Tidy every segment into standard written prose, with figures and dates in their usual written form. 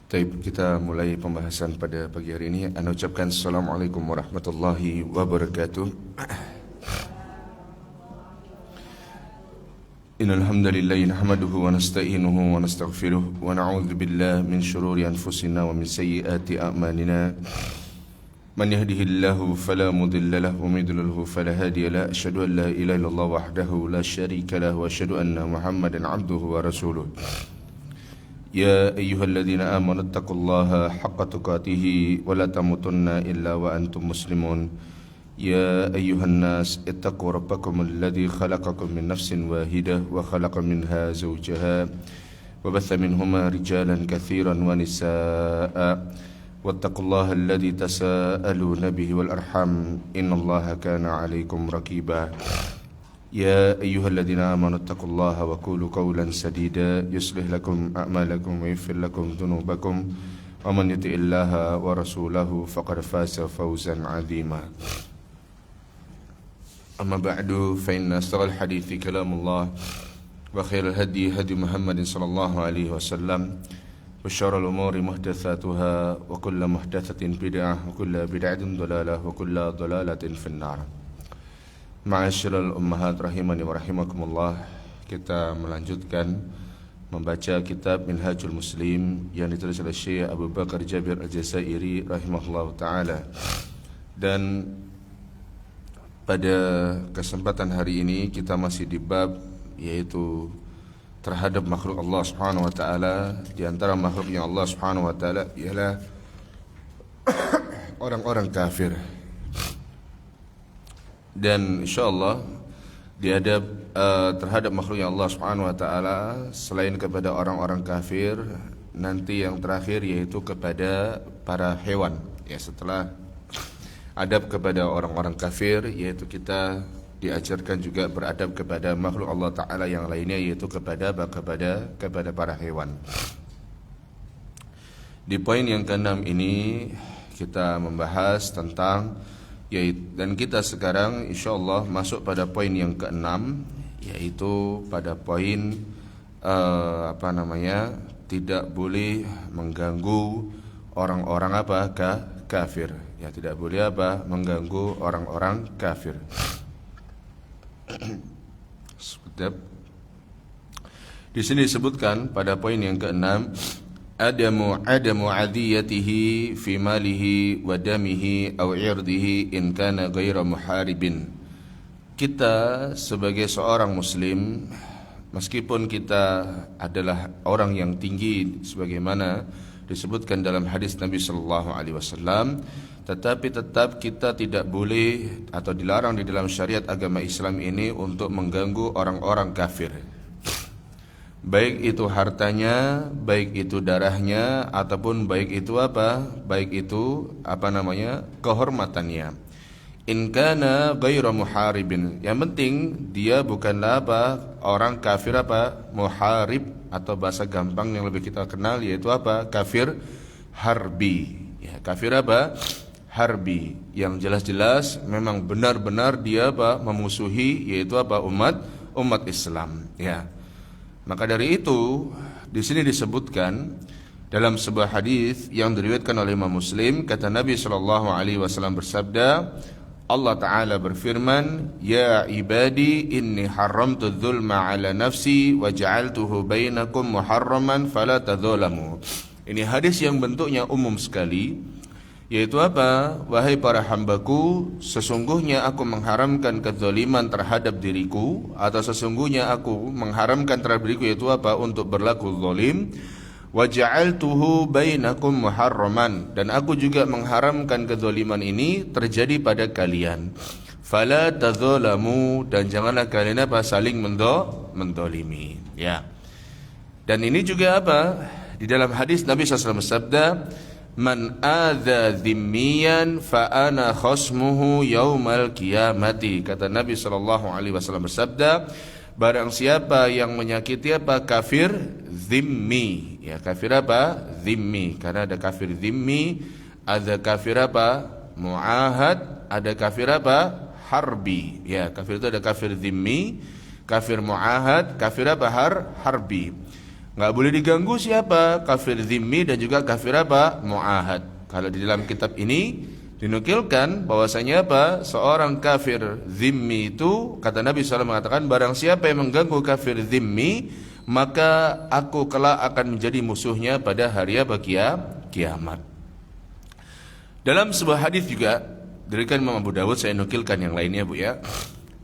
Baik, kita mulai pembahasan pada pagi hari ini. Ana ucapkan Assalamualaikum warahmatullahi wabarakatuh. Innal hamdalillah nahmaduhu wa nasta'inuhu wa nastaghfiruh wa na'udzu billahi min shururi anfusina wa min sayyiati a'malina. Man yahdihillahu fala mudilla lahu wa man yudlilhu fala hadiya lahu. Asyhadu an la ilaha illallah wahdahu la syarika lahu wa asyhadu anna Muhammadan 'abduhu wa rasuluh. يا أيها الذين آمنوا اتقوا الله حق تقاته ولا تموتن إلا وأنتم مسلمون يا أيها الناس اتقوا ربكم الذي خلقكم من نفس واحدة وخلق منها زوجها وبث منهما رجالا كثيرا ونساء واتقوا الله الذي تساءلون به والأرحام إن الله كان عليكم رقيبا يا أيها الذين آمنوا اتقوا الله وقولوا قولا سديدا يصلح لكم أعمالكم ويغفر لكم ذنوبكم ومن يطع الله ورسوله فقد فاز فوزا عظيما أما بعد فإن أصدق الحديث كلام الله وخير الهدي هدي محمد صلى الله عليه وسلم وشر الأمور محدثاتها وكل محدثة بدعة وكل بدعة ضلالة وكل ضلالة في النار. Ma'asyiral ummahat rahimani wa rahimakumullah. Kita melanjutkan membaca kitab Minhajul Muslim yang ditulis oleh Syekh Abu Bakar Jabir Al-Jazairi rahimahullah ta'ala. Dan pada kesempatan hari ini kita masih di bab yaitu terhadap makhluk Allah Subhanahu wa ta'ala. Di antara makhluknya Allah Subhanahu wa ta'ala ialah orang-orang kafir. Dan insyaallah diadab terhadap makhluknya Allah Subhanahu wa taala selain kepada orang-orang kafir, nanti yang terakhir yaitu kepada para hewan. Ya, setelah adab kepada orang-orang kafir, yaitu kita diajarkan juga beradab kepada makhluk Allah taala yang lainnya, yaitu kepada para hewan. Di poin yang ke-6 ini kita membahas tentang dan kita sekarang insyaallah masuk pada poin yang ke-6, yaitu pada poin tidak boleh mengganggu orang-orang kafir. Ya, tidak boleh mengganggu orang-orang kafir. Di sini disebutkan pada poin yang ke-6, adamu adiyatihi fi malihi wa damihi aw irdihi in kana ghaira muharibin. Kita sebagai seorang muslim, meskipun kita adalah orang yang tinggi sebagaimana disebutkan dalam hadis Nabi sallallahu alaihi wasallam, tetapi tetap kita tidak boleh atau dilarang di dalam syariat agama Islam ini untuk mengganggu orang-orang kafir. Baik itu hartanya, baik itu darahnya, ataupun baik itu kehormatannya. In kana ghairu muharibin. Yang penting dia bukanlah orang kafir muharib, atau bahasa gampang yang lebih kita kenal yaitu kafir harbi. Ya, kafir harbi, yang jelas-jelas memang benar-benar dia memusuhi yaitu umat Islam, ya. Maka dari itu di sini disebutkan dalam sebuah hadis yang diriwayatkan oleh Imam Muslim, kata Nabi sallallahu alaihi wasallam bersabda, Allah taala berfirman, ya ibadi inni haramtu dzulma ala nafsi wa ja'altuhu bainakum muharraman fala tadzalamu. Ini hadis yang bentuknya umum sekali, yaitu wahai para hambaku, sesungguhnya aku mengharamkan kezaliman terhadap diriku, atau sesungguhnya aku mengharamkan terhadap diriku yaitu untuk berlaku zalim. Wa ja'altuhu bainakum muharraman, dan aku juga mengharamkan kezaliman ini terjadi pada kalian. Fala tadzalamu, dan janganlah kalian saling mendolimi. Ya. Dan ini juga di dalam hadis Nabi SAW bersabda, man adza dhimmiyan fa ana khasmuhu yaumal qiyamati. Kata Nabi sallallahu alaihi wasallam bersabda, barang siapa yang menyakiti kafir dhimmi. Ya, kafir dhimmi, karena ada kafir dhimmi, ada kafir muahad, ada kafir harbi. Ya, kafir itu ada kafir dhimmi, kafir muahad, kafir harbi. Nggak boleh diganggu siapa? Kafir zimmi dan juga kafir apa? Mu'ahad. Kalau di dalam kitab ini dinukilkan bahwasanya apa? Seorang kafir zimmi itu, kata Nabi SAW mengatakan, barang siapa yang mengganggu kafir zimmi, maka aku kelak akan menjadi musuhnya pada hari apa? Kiamat. Dalam sebuah hadis juga diriwayatkan Imam Abu Dawud, saya nukilkan yang lainnya Bu ya.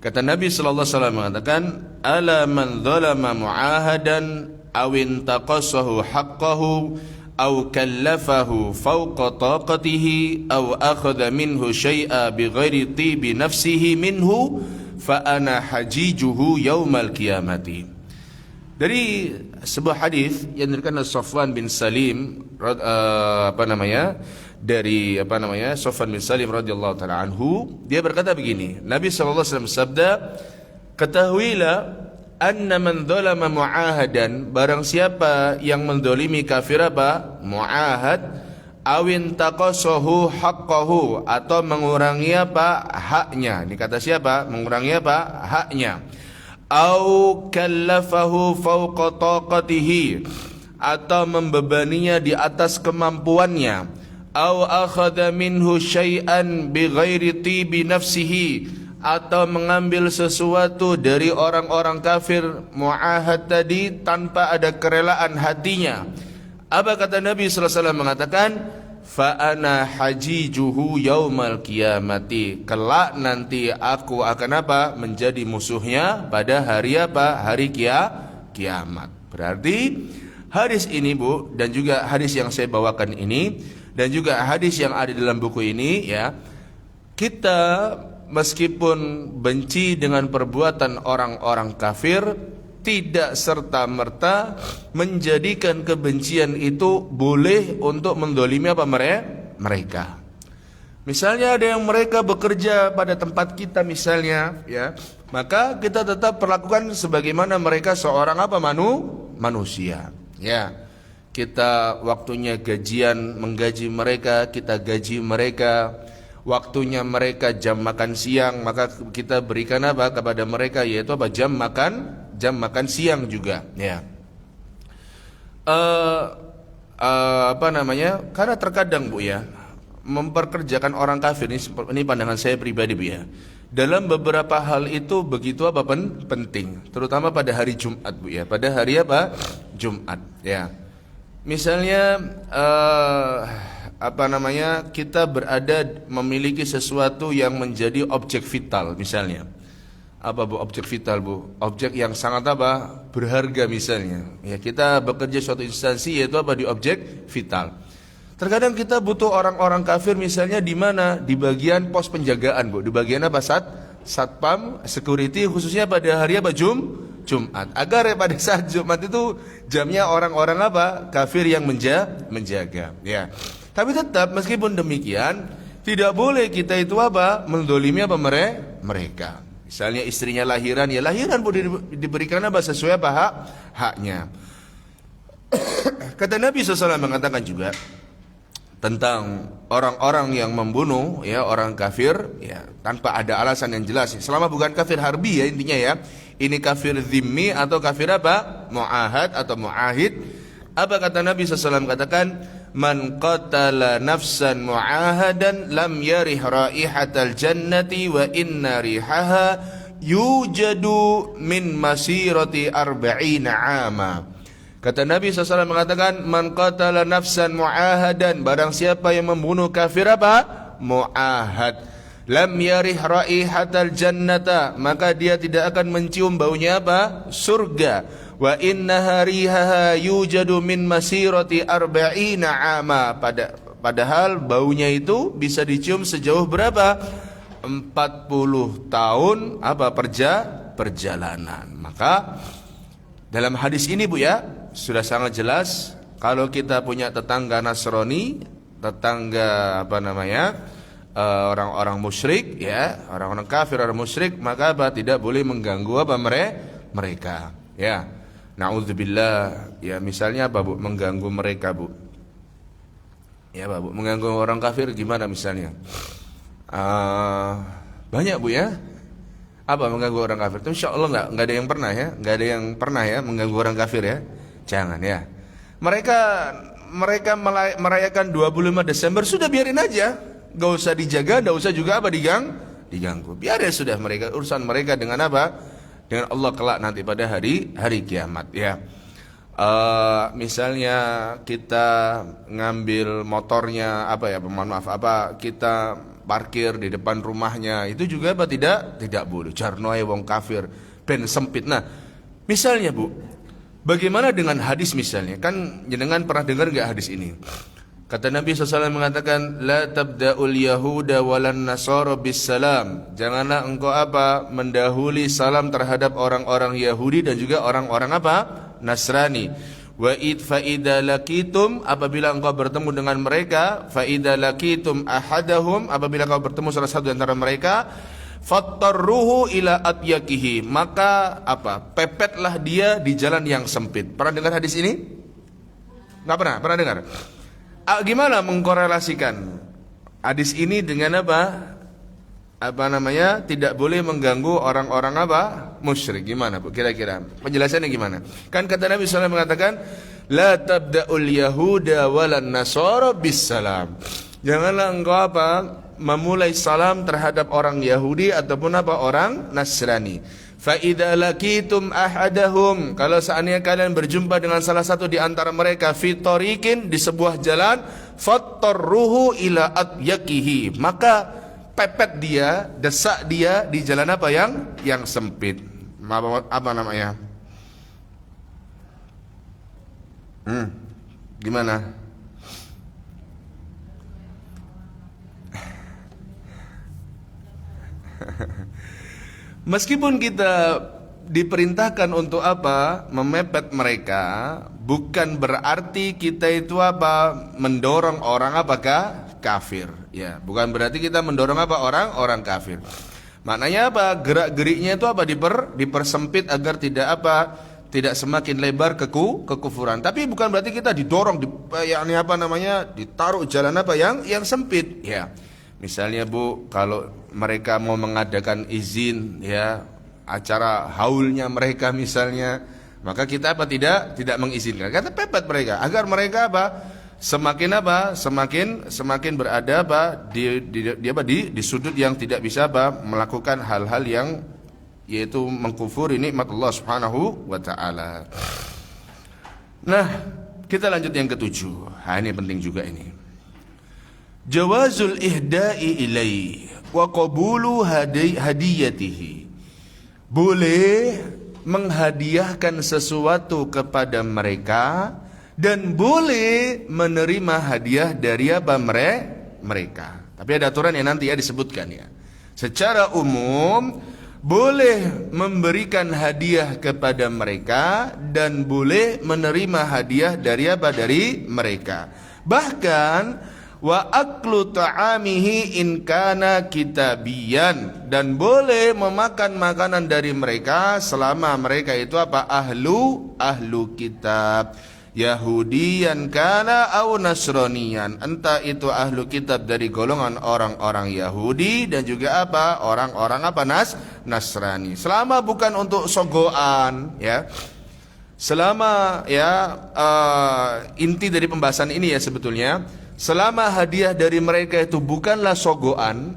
Kata Nabi sallallahu alaihi wasallam mengatakan, "Ala man dzalama mu'ahadan aw intaqasahu haqqahu aw kallafahu fawqa taqatihi aw akhadha minhu syai'a bighairi tibi nafsihi minhu fa ana hajijuhu yaumal qiyamati." Dari sebuah hadis yang diriwayatkan oleh Safwan bin Salim dari Safwan bin Salim radhiyallahu taala anhu, dia berkata begini, Nabi sallallahu alaihi wasallam sabda, "Ketahuilah anna man dzalama mu'ahadan, barang siapa yang mendolimi kafir apa? Mu'ahad, awin taqasahu haqqahu, atau mengurangi apa? Haknya." Ini kata siapa? Mengurangi apa? Haknya. Au kallafahu fawqa taqatihi, atau membebaninya di atas kemampuannya. Au akhadha minhu syai'an bighairi tibi nafsihi, atau mengambil sesuatu dari orang-orang kafir mu'ahad tadi tanpa ada kerelaan hatinya. Apa kata Nabi sallallahu alaihi wasallam mengatakan, fa ana hajijuhu yaumal qiyamati, kelak nanti aku akan apa? Menjadi musuhnya pada hari apa? Hari kiamat. Berarti hadis ini Bu, dan juga hadis yang saya bawakan ini, dan juga hadis yang ada dalam buku ini ya, kita meskipun benci dengan perbuatan orang-orang kafir, tidak serta-merta menjadikan kebencian itu boleh untuk mendolimi apa mereka. Misalnya ada yang mereka bekerja pada tempat kita misalnya ya, maka kita tetap perlakukan sebagaimana mereka seorang apa? Manusia ya. Kita waktunya gajian menggaji mereka, kita gaji mereka. Waktunya mereka jam makan siang, maka kita berikan apa kepada mereka, yaitu apa? Jam makan siang juga ya. Karena terkadang Bu ya, memperkerjakan orang kafir ini pandangan saya pribadi Bu ya, dalam beberapa hal itu begitu apa penting, terutama pada hari Jumat Bu ya, pada hari apa? Jumat ya. Misalnya kita berada memiliki sesuatu yang menjadi objek vital misalnya. Apa Bu objek vital Bu? Objek yang sangat apa? Berharga misalnya. Ya, kita bekerja suatu instansi yaitu apa? Di objek vital. Terkadang kita butuh orang-orang kafir misalnya di mana? Di bagian pos penjagaan Bu. Di bagian apa? Satpam, security, khususnya pada hari apa? Jumat. Agar pada saat Jumat itu jamnya orang-orang apa? Kafir yang menjaga. Ya. Tapi tetap meskipun demikian, tidak boleh kita itu apa? Mendolimi apa mereka. Misalnya istrinya lahiran, ya lahiran pun diberikan apa? Sesuai apa? Haknya. Kata Nabi SAW mengatakan juga tentang orang-orang yang membunuh ya orang kafir ya tanpa ada alasan yang jelas. Selama bukan kafir harbi ya intinya ya. Ini kafir zimmi atau kafir apa? Mu'ahad atau mu'ahid. Apa kata Nabi SAW katakan, man qatala nafsan mu'ahadan lam yarih raihatal jannati wa inna rihaha yujadu min masirati arba'ina ama. Kata Nabi SAW mengatakan, man qatala nafsan mu'ahadan, barang siapa yang membunuh kafir apa? Mu'ahad, lam yarih raihatal jannata, maka dia tidak akan mencium baunya apa? Surga. Wa inna rihaha yujadu min masirati arba'ina ama, padahal baunya itu bisa dicium sejauh berapa? 40 tahun apa? Perjalanan. Maka dalam hadis ini Bu ya, sudah sangat jelas kalau kita punya tetangga Nasrani, tetangga orang-orang musyrik ya, orang-orang kafir, orang musyrik, maka apa? Tidak boleh mengganggu apa mereka ya. Na'udzubillah ya, misalnya apa Bu? Mengganggu mereka Bu ya Bu, mengganggu orang kafir gimana misalnya? Banyak Bu ya. Apa mengganggu orang kafir? Itu insya Allah nggak ada yang pernah ya, nggak ada yang pernah ya mengganggu orang kafir ya. Jangan ya. Mereka merayakan 25 Desember sudah biarin aja. Gak usah dijaga, gak usah juga diganggu. Biar ya sudah mereka urusan mereka dengan apa? Dengan Allah kelak nanti pada hari kiamat ya. Misalnya kita ngambil motornya kita parkir di depan rumahnya, itu juga apa tidak boleh. Jarnoe wong kafir ben sempit. Nah, misalnya Bu, bagaimana dengan hadis misalnya? Kan jenengan pernah dengar enggak hadis ini? Kata Nabi SAW mengatakan, la tabda'ul yahuda walan nasara bis salam. Janganlah engkau mendahului salam terhadap orang-orang Yahudi dan juga orang-orang Nasrani. Wa fa idza laqitum, apabila engkau bertemu dengan mereka, fa idza laqitum ahadahum, apabila engkau bertemu salah satu antara mereka, fattarruhu ila atyakihi, maka pepetlah dia di jalan yang sempit. Pernah dengar hadis ini? Enggak pernah dengar. Gimana mengkorelasikan hadis ini dengan tidak boleh mengganggu orang-orang musyrik? Gimana Bu kira-kira penjelasannya gimana? Kan kata Nabi SAW mengatakan, la tabda'ul yahuda walan nasara bis salam. Janganlah engkau memulai salam terhadap orang Yahudi ataupun orang Nasrani. Fa idza laqitum ahadahum, kalau seandainya kalian berjumpa dengan salah satu di antara mereka, fi tariqin, di sebuah jalan, fattarruhu ila atyakihi, maka pepet dia, desak dia di jalan yang sempit. Apa namanya? Gimana? Meskipun kita diperintahkan untuk memepet mereka, bukan berarti kita itu mendorong orang kafir. Ya, bukan berarti kita mendorong orang kafir. Maknanya gerak-geriknya itu dipersempit agar tidak semakin lebar kekufuran. Tapi bukan berarti kita didorong ditaruh jalan yang sempit. Ya. Misalnya Bu, kalau mereka mau mengadakan izin acara haulnya mereka misalnya, maka kita tidak mengizinkan. Kata pepet mereka agar mereka semakin berada di sudut yang tidak bisa melakukan hal-hal yang yaitu mengkufuri nikmat Allah Subhanahu wa taala. Nah, kita lanjut yang ketujuh. Ini penting juga ini. Jawazul ihda'i ilai wa qabulu hadiyatihi. Boleh menghadiahkan sesuatu kepada mereka dan boleh menerima hadiah dari mereka. Tapi ada aturan yang nanti disebutkan ya. Secara umum boleh memberikan hadiah kepada mereka dan boleh menerima hadiah dari mereka. Bahkan wa aklu ta'amihi in kana kitabiyan, dan boleh memakan makanan dari mereka selama mereka itu ahlu kitab, Yahudiyan kana au Nasroniyan, entah itu ahlu kitab dari golongan orang-orang Yahudi dan juga orang-orang Nasrani, selama bukan untuk sogoan ya. Selama inti dari pembahasan ini sebetulnya, selama hadiah dari mereka itu bukanlah sogoan,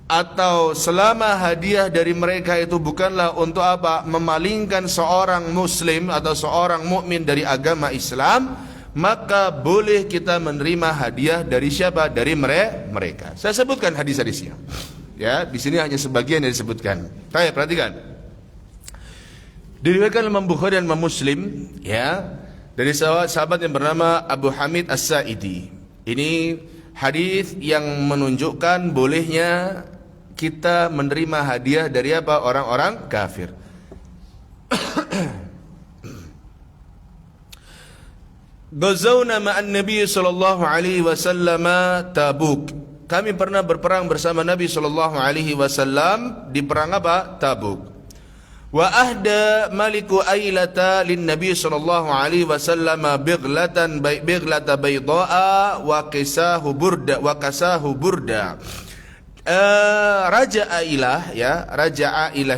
atau selama hadiah dari mereka itu bukanlah untuk memalingkan seorang muslim atau seorang mukmin dari agama Islam, maka boleh kita menerima hadiah dari siapa? Dari mereka. Saya sebutkan hadis-hadisnya. Ya, di sini hanya sebagian yang disebutkan. Saya perhatikan. Diriwayatkan Imam Bukhari dan Imam Muslim dari sahabat yang bernama Abu Hamid As-Sa'idi. Ini hadis yang menunjukkan bolehnya kita menerima hadiah dari orang-orang kafir. Ghazawna ma'an Nabi sallallahu alaihi wasallam Tabuk. Kami pernah berperang bersama Nabi sallallahu alaihi wasallam di perang Tabuk. Wa ahda maliku ailata lin Nabi sallallahu alaihi wasallam bighlata baydaa wa kasahu burda. Raja Ailah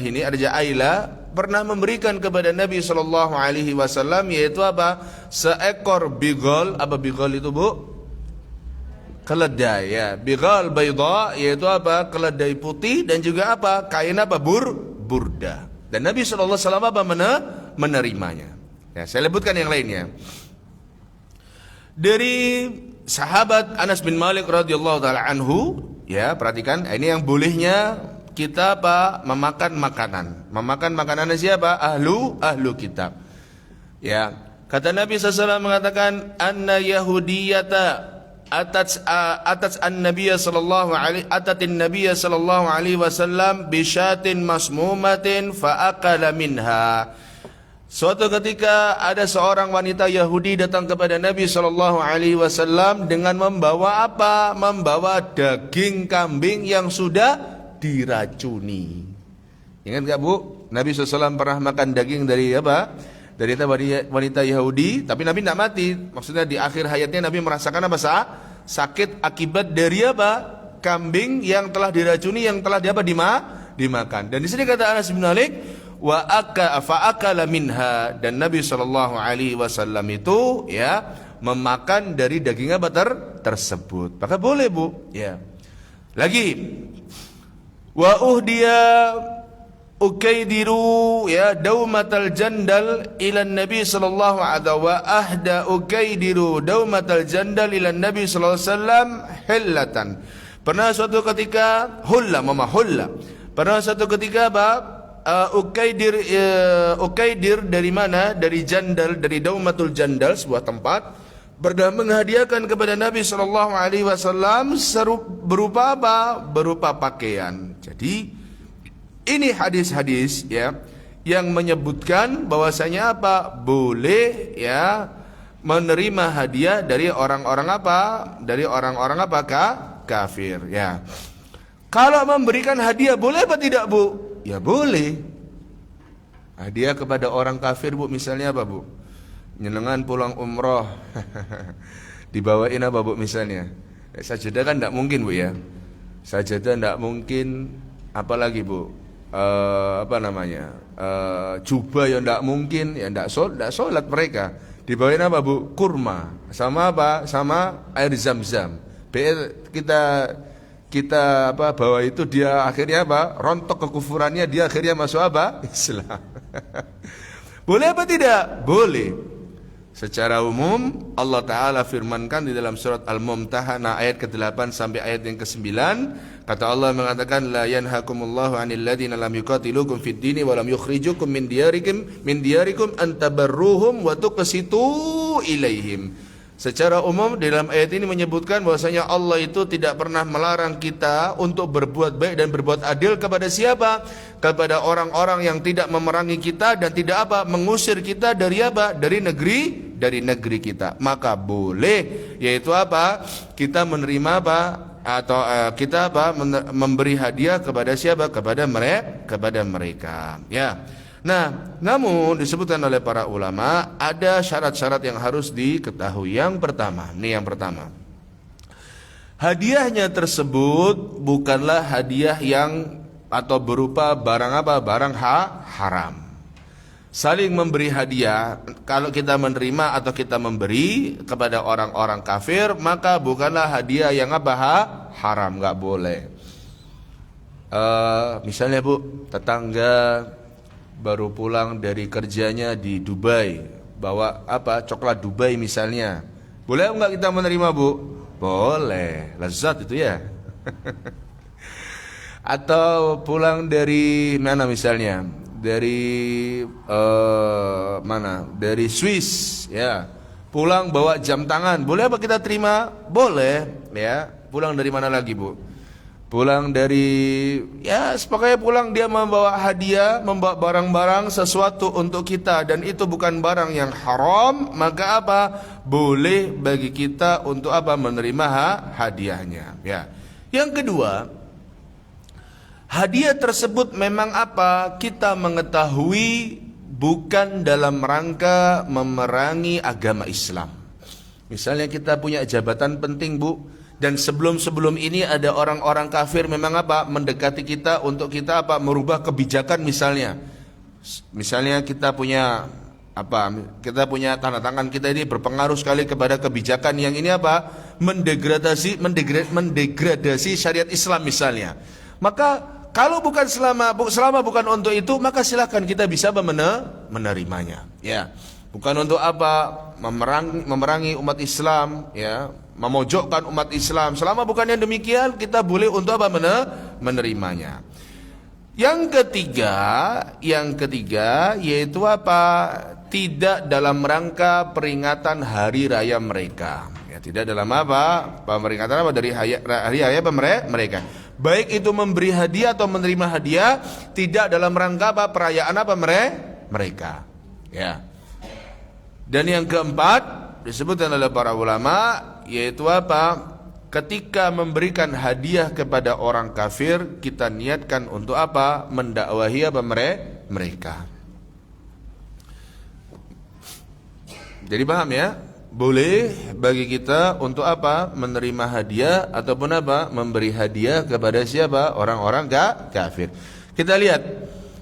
ini Raja Ailah pernah memberikan kepada Nabi sallallahu alaihi wasallam, yaitu apa? Seekor bigol. Apa bigol itu, Bu? Keledai, ya. Bigol bayda, yaitu apa? Keledai putih, dan juga apa? Kain apa? Burda. Dan Nabi sallallahu alaihi wasallam apa? Menerimanya. Ya, saya sebutkan yang lainnya. Dari sahabat Anas bin Malik radhiyallahu taala anhu, ya, perhatikan, ini yang bolehnya kita apa? Memakan makanan. Memakan makanan siapa? Ahlu kitab. Ya, kata Nabi SAW mengatakan, anna yahudiyata atat an-nabiyya sallallahu alaihi wasallam bi syatin masmumatin fa akala minha. Suatu ketika ada seorang wanita Yahudi datang kepada Nabi sallallahu alaihi wasallam dengan membawa apa? Membawa daging kambing yang sudah diracuni. Ingat enggak, Bu? Nabi SAW pernah makan daging dari apa? Dari wanita Yahudi, tapi Nabi tidak mati. Maksudnya di akhir hayatnya Nabi merasakan apa? Sakit akibat dari apa? Kambing yang telah diracuni, yang telah dimakan. Dan di sini kata Anas bin Malik, wa akala minha, dan Nabi sallallahu alaihi wasallam itu, ya, memakan dari daging apa tersebut. Maka boleh, Bu, ya. Lagi, wa uhdiya ukaidiru, ya, daumatal jandal ila Nabi sallallahu alaihi wa ahda ukaidiru daumatal jandal ila Nabi sallallahu alaihi wasallam hillatan. Pernah suatu ketika Pernah suatu ketika apa? Ukaidir dari mana? Dari jandal, dari daumatul jandal, sebuah tempat, pernah menghadiahkan kepada Nabi sallallahu alaihi wasallam berupa apa? Berupa pakaian. Jadi ini hadis-hadis, ya, yang menyebutkan bahwasanya apa? Boleh, ya, menerima hadiah dari orang-orang apa? Dari orang-orang apa? Kafir, ya. Kalau memberikan hadiah boleh apa tidak, Bu? Ya boleh. Hadiah kepada orang kafir, Bu, misalnya apa, Bu? Nyenengan pulang umroh. Dibawain apa, Bu, misalnya? Sajadah kan tidak mungkin, Bu, ya. Sajadah tidak mungkin. Apalagi, Bu? Jubah yang tidak mungkin, ya tidak sholat mereka. Dibawain apa, Bu? Kurma. Sama apa? Sama air zam-zam. Kita apa bawa itu, dia akhirnya apa? Rontok kekufurannya, dia akhirnya masuk apa? Islam. Boleh apa tidak? Boleh. Secara umum Allah Ta'ala firmankan di dalam surat Al-Mumtahanah ayat ke-8 sampai ayat yang ke-9. Kata Allah mengatakan, la yanhakumullahu 'anil ladzina lam yuqatilukum fid dini wa lam yukhrijukum min diyarikum an tabarruhum wa tuqsitu ilaihim. Secara umum dalam ayat ini menyebutkan bahwasanya Allah itu tidak pernah melarang kita untuk berbuat baik dan berbuat adil kepada siapa? Kepada orang-orang yang tidak memerangi kita dan tidak apa? Mengusir kita dari apa? Dari negeri kita. Maka boleh, yaitu apa? Kita menerima apa? Atau kita apa? Memberi hadiah kepada siapa? Kepada mereka. Ya. Nah, namun disebutkan oleh para ulama ada syarat-syarat yang harus diketahui. Yang pertama, hadiahnya tersebut bukanlah hadiah yang atau berupa barang apa? Barang haram. Saling memberi hadiah, kalau kita menerima atau kita memberi kepada orang-orang kafir, maka bukanlah hadiah yang apa? Haram, nggak boleh. Misalnya, Bu, tetangga baru pulang dari kerjanya di Dubai, bawa apa? Coklat Dubai misalnya. Boleh enggak kita menerima, Bu? Boleh, lezat itu, ya. Atau pulang dari mana misalnya? Dari mana? Dari Swiss, ya. Pulang bawa jam tangan. Boleh apa kita terima? Boleh, ya. Pulang dari mana lagi, Bu? Pulang dari, ya, pokoknya pulang dia membawa hadiah, membawa barang-barang sesuatu untuk kita, dan itu bukan barang yang haram, maka apa? Boleh bagi kita untuk apa? Menerima hadiahnya, ya. Yang kedua, hadiah tersebut memang apa? Kita mengetahui bukan dalam rangka memerangi agama Islam. Misalnya kita punya jabatan penting, Bu, dan sebelum ini ada orang-orang kafir memang apa? Mendekati kita untuk kita apa? Merubah kebijakan misalnya. Misalnya kita punya apa? Kita punya tanda tangan kita ini berpengaruh sekali kepada kebijakan yang ini apa? Mendegradasi syariat Islam misalnya. Maka kalau bukan selama bukan untuk itu, maka silakan kita bisa menerimanya. Ya, bukan untuk apa? Memerangi umat Islam, ya, memojokkan umat Islam. Selama bukan yang demikian, kita boleh untuk apa? Menerimanya. Yang ketiga yaitu apa? Tidak dalam rangka peringatan hari raya mereka. Ya, tidak dalam apa? Peringatan apa dari hari raya mereka. Baik itu memberi hadiah atau menerima hadiah, tidak dalam rangka apa? Perayaan apa mereka. Ya. Dan yang keempat disebutkan oleh para ulama yaitu apa? Ketika memberikan hadiah kepada orang kafir, kita niatkan untuk apa? Mendakwahi apa mereka. Jadi paham ya? Boleh bagi kita untuk apa? Menerima hadiah ataupun apa? Memberi hadiah kepada siapa? Orang-orang kafir. Kita lihat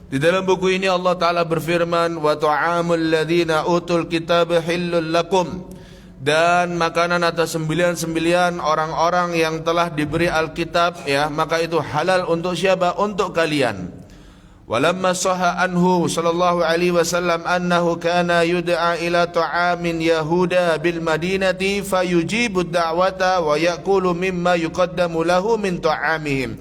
di dalam buku ini Allah Ta'ala berfirman, wa ta'amul ladzina utul kitaba hillul lakum, dan makanan atas sembilan orang-orang yang telah diberi Alkitab, ya, maka itu halal untuk siapa? Untuk kalian. Walamma sahha anhu sallallahu alaihi wasallam annahu kana yud'a ila ta'amin yahuda bil madinati fayujibu da'wata wa ya'kulu mimma yuqaddamu lahu min ta'amihim.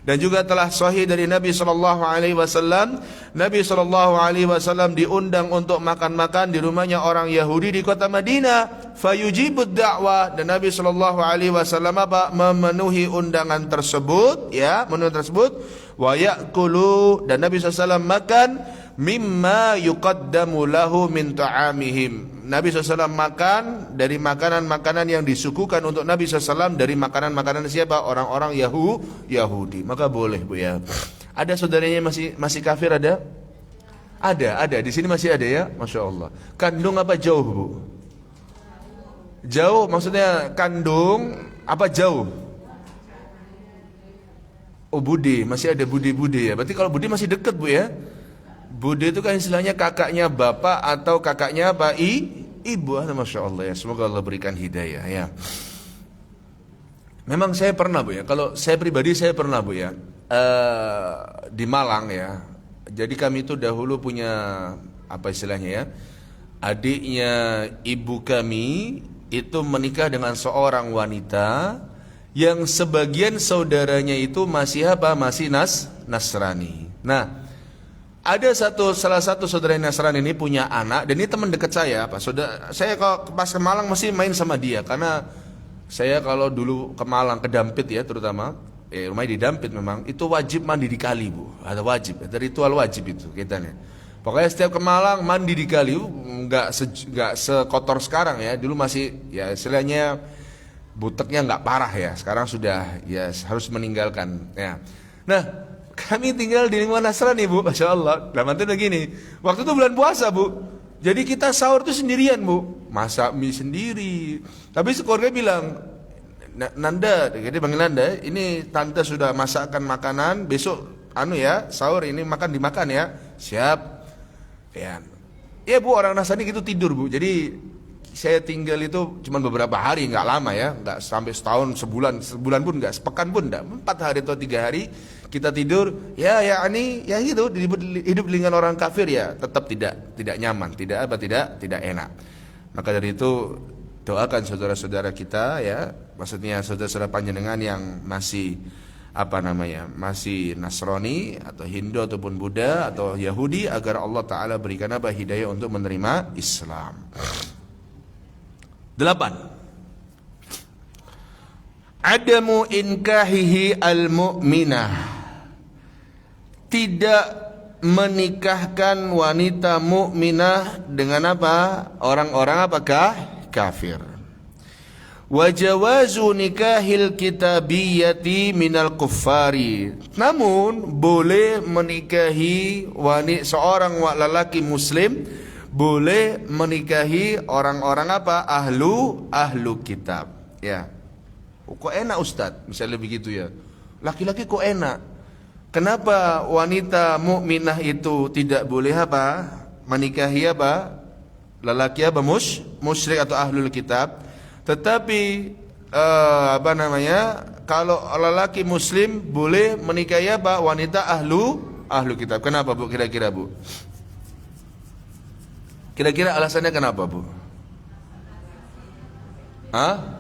Dan juga telah sahih dari Nabi sallallahu alaihi wasallam, Nabi sallallahu alaihi wasallam diundang untuk makan-makan di rumahnya orang Yahudi di kota Madinah, fayujibud da'wah, dan Nabi sallallahu alaihi wasallam apa? Memenuhi undangan tersebut, ya, memenuhi tersebut, wa ya'kulu, dan Nabi sallallahu alaihi wasallam makan mimma yuqaddamu lahu min ta'amihim. Nabi SAW makan dari makanan-makanan yang disuguhkan untuk Nabi SAW dari makanan-makanan siapa? Orang-orang Yahudi. Maka boleh, Bu, ya. Ada saudaranya masih kafir ada? Ada. Di sini masih ada, ya. Masya Allah. Kandung apa jauh, Bu? Jauh, maksudnya kandung apa jauh? Oh, bude, masih ada bude-bude, ya. Berarti kalau bude masih dekat, Bu, ya. Bude itu kan istilahnya kakaknya bapak atau kakaknya apa? Ibu. Masya Allah, ya. Semoga Allah berikan hidayah, ya. Memang saya pernah, Bu, ya. Kalau saya pribadi saya pernah, Bu, ya. Di Malang, ya. Jadi kami itu dahulu punya apa istilahnya, ya. Adiknya ibu kami itu menikah dengan seorang wanita yang sebagian saudaranya itu masih apa? Masih Nasrani. Nah, ada salah satu saudara Nasrani ini punya anak, dan ini teman dekat saya, Pak. Saya kalau pas ke Malang masih main sama dia, karena saya kalau dulu ke Malang, ke Dampit, ya, terutama, rumahnya di Dampit, memang itu wajib mandi di kali, Bu. Ada wajib, ada ritual wajib itu kita nih. Pokoknya setiap ke Malang mandi di kali, nggak sekotor sekarang, ya. Dulu masih, ya, istilahnya buteknya nggak parah, ya. Sekarang sudah, ya, harus meninggalkan, ya. Nah, kami tinggal di lingkungan Nasrani, Bu, Masya Allah. Dalam arti begini, waktu itu bulan puasa, Bu. Jadi kita sahur itu sendirian, Bu. Masak mie sendiri. Tapi sekeluarga bilang, Nanda, jadi panggil Nanda, ini tante sudah masakkan makanan, besok ya, sahur ini dimakan, ya. Siap. Ya, Bu, orang Nasrani gitu tidur, Bu. Jadi saya tinggal itu cuma beberapa hari, nggak lama, ya, nggak sampai setahun, sebulan pun nggak, sepekan pun nggak, 4 hari atau 3 hari kita tidur, ya gitu, hidup dengan orang kafir, ya, tetap tidak nyaman, tidak enak. Maka dari itu doakan saudara-saudara kita, ya, maksudnya saudara-saudara panjenengan yang masih masih Nasrani atau Hindu ataupun Buddha atau Yahudi, agar Allah Ta'ala berikan hidayah untuk menerima Islam. 8. Adamu inkahihi al-mu'minah, tidak menikahkan wanita mukminah dengan apa? Orang-orang apakah? Kafir. Wa jawazu nikahil kitabiyyati minal kuffari. Namun boleh menikahi seorang lelaki muslim, boleh menikahi orang-orang apa? Ahlu kitab, ya. Kok enak, Ustaz? Misalnya begitu, ya. Laki-laki kok enak? Kenapa wanita mukminah itu tidak boleh apa? Menikahi apa? Lelaki apa? Musyrik atau ahlul kitab. Tetapi apa namanya? Kalau lelaki muslim boleh menikahi apa? Wanita ahlu kitab. Kenapa Bu? Kira-kira Bu? Kira-kira alasannya kenapa Bu? Hah?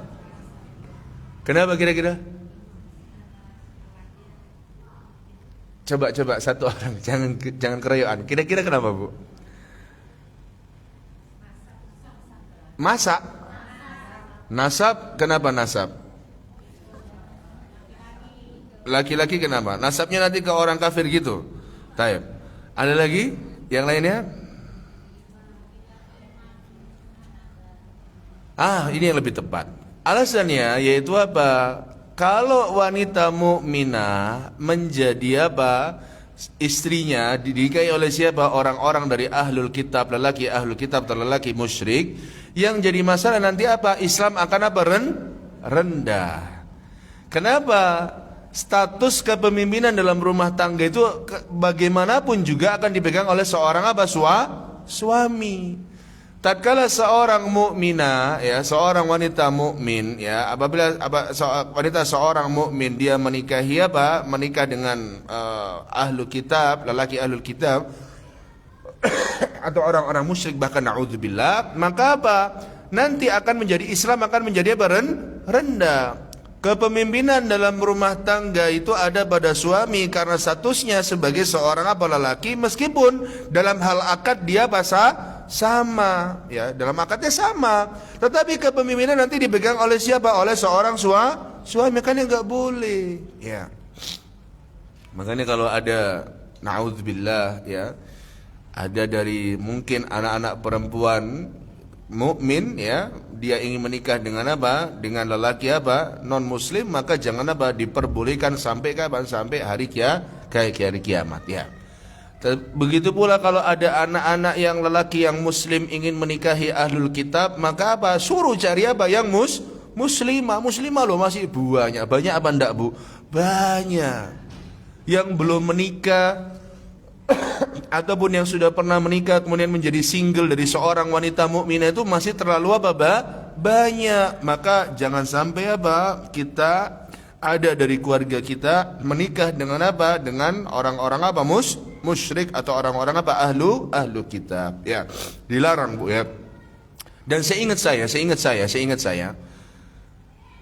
Kenapa kira-kira? Coba satu orang, jangan keroyokan. Kira-kira kenapa Bu? Masak. Nasab, kenapa nasab? Laki-laki kenapa? Nasabnya nanti ke orang kafir gitu. Taib. Ada lagi? Yang lainnya? Ini yang lebih tepat. Alasannya yaitu apa? Kalau wanita mukminah menjadi apa? Istrinya didikai oleh siapa? Orang-orang dari ahlul kitab, lelaki ahlul kitab atau lelaki musyrik. Yang jadi masalah nanti apa? Islam akan apa? Rendah. Kenapa? Status kepemimpinan dalam rumah tangga itu bagaimanapun juga akan dipegang oleh seorang apa? Suami. Tatkala seorang mukminah, ya, seorang wanita mukmin, ya, apabila seorang mukmin dia menikahi apa? Menikah dengan ahlu kitab, lelaki ahlul kitab atau orang-orang musyrik bahkan naudzubillah, maka apa? Nanti akan menjadi Islam akan menjadi apa? Rendah. Kepemimpinan dalam rumah tangga itu ada pada suami karena statusnya sebagai seorang apa? Lelaki, meskipun dalam hal akad dia sama, ya, dalam akadnya sama, tetapi kepemimpinan nanti dipegang oleh siapa? Oleh seorang suami, makanya nggak boleh, ya. Makanya kalau ada naudzubillah, ya, ada dari mungkin anak-anak perempuan mukmin, ya, dia ingin menikah dengan apa? Dengan lelaki apa? Non muslim, maka jangan apa? Diperbolehkan sampai kapan? Sampai hari kiamat, ya. Begitu pula kalau ada anak-anak yang lelaki yang muslim ingin menikahi ahlul kitab, maka apa? Suruh cari apa? Yang muslimah loh, masih banyak apa enggak Bu? Banyak yang belum menikah ataupun yang sudah pernah menikah kemudian menjadi single dari seorang wanita mukminah itu masih terlalu apa? Banyak. Maka jangan sampai apa? Kita ada dari keluarga kita menikah dengan apa? Dengan orang-orang apa? Musyrik atau orang-orang apa? Ahlu kitab, ya. Dilarang Bu, ya. Dan seingat saya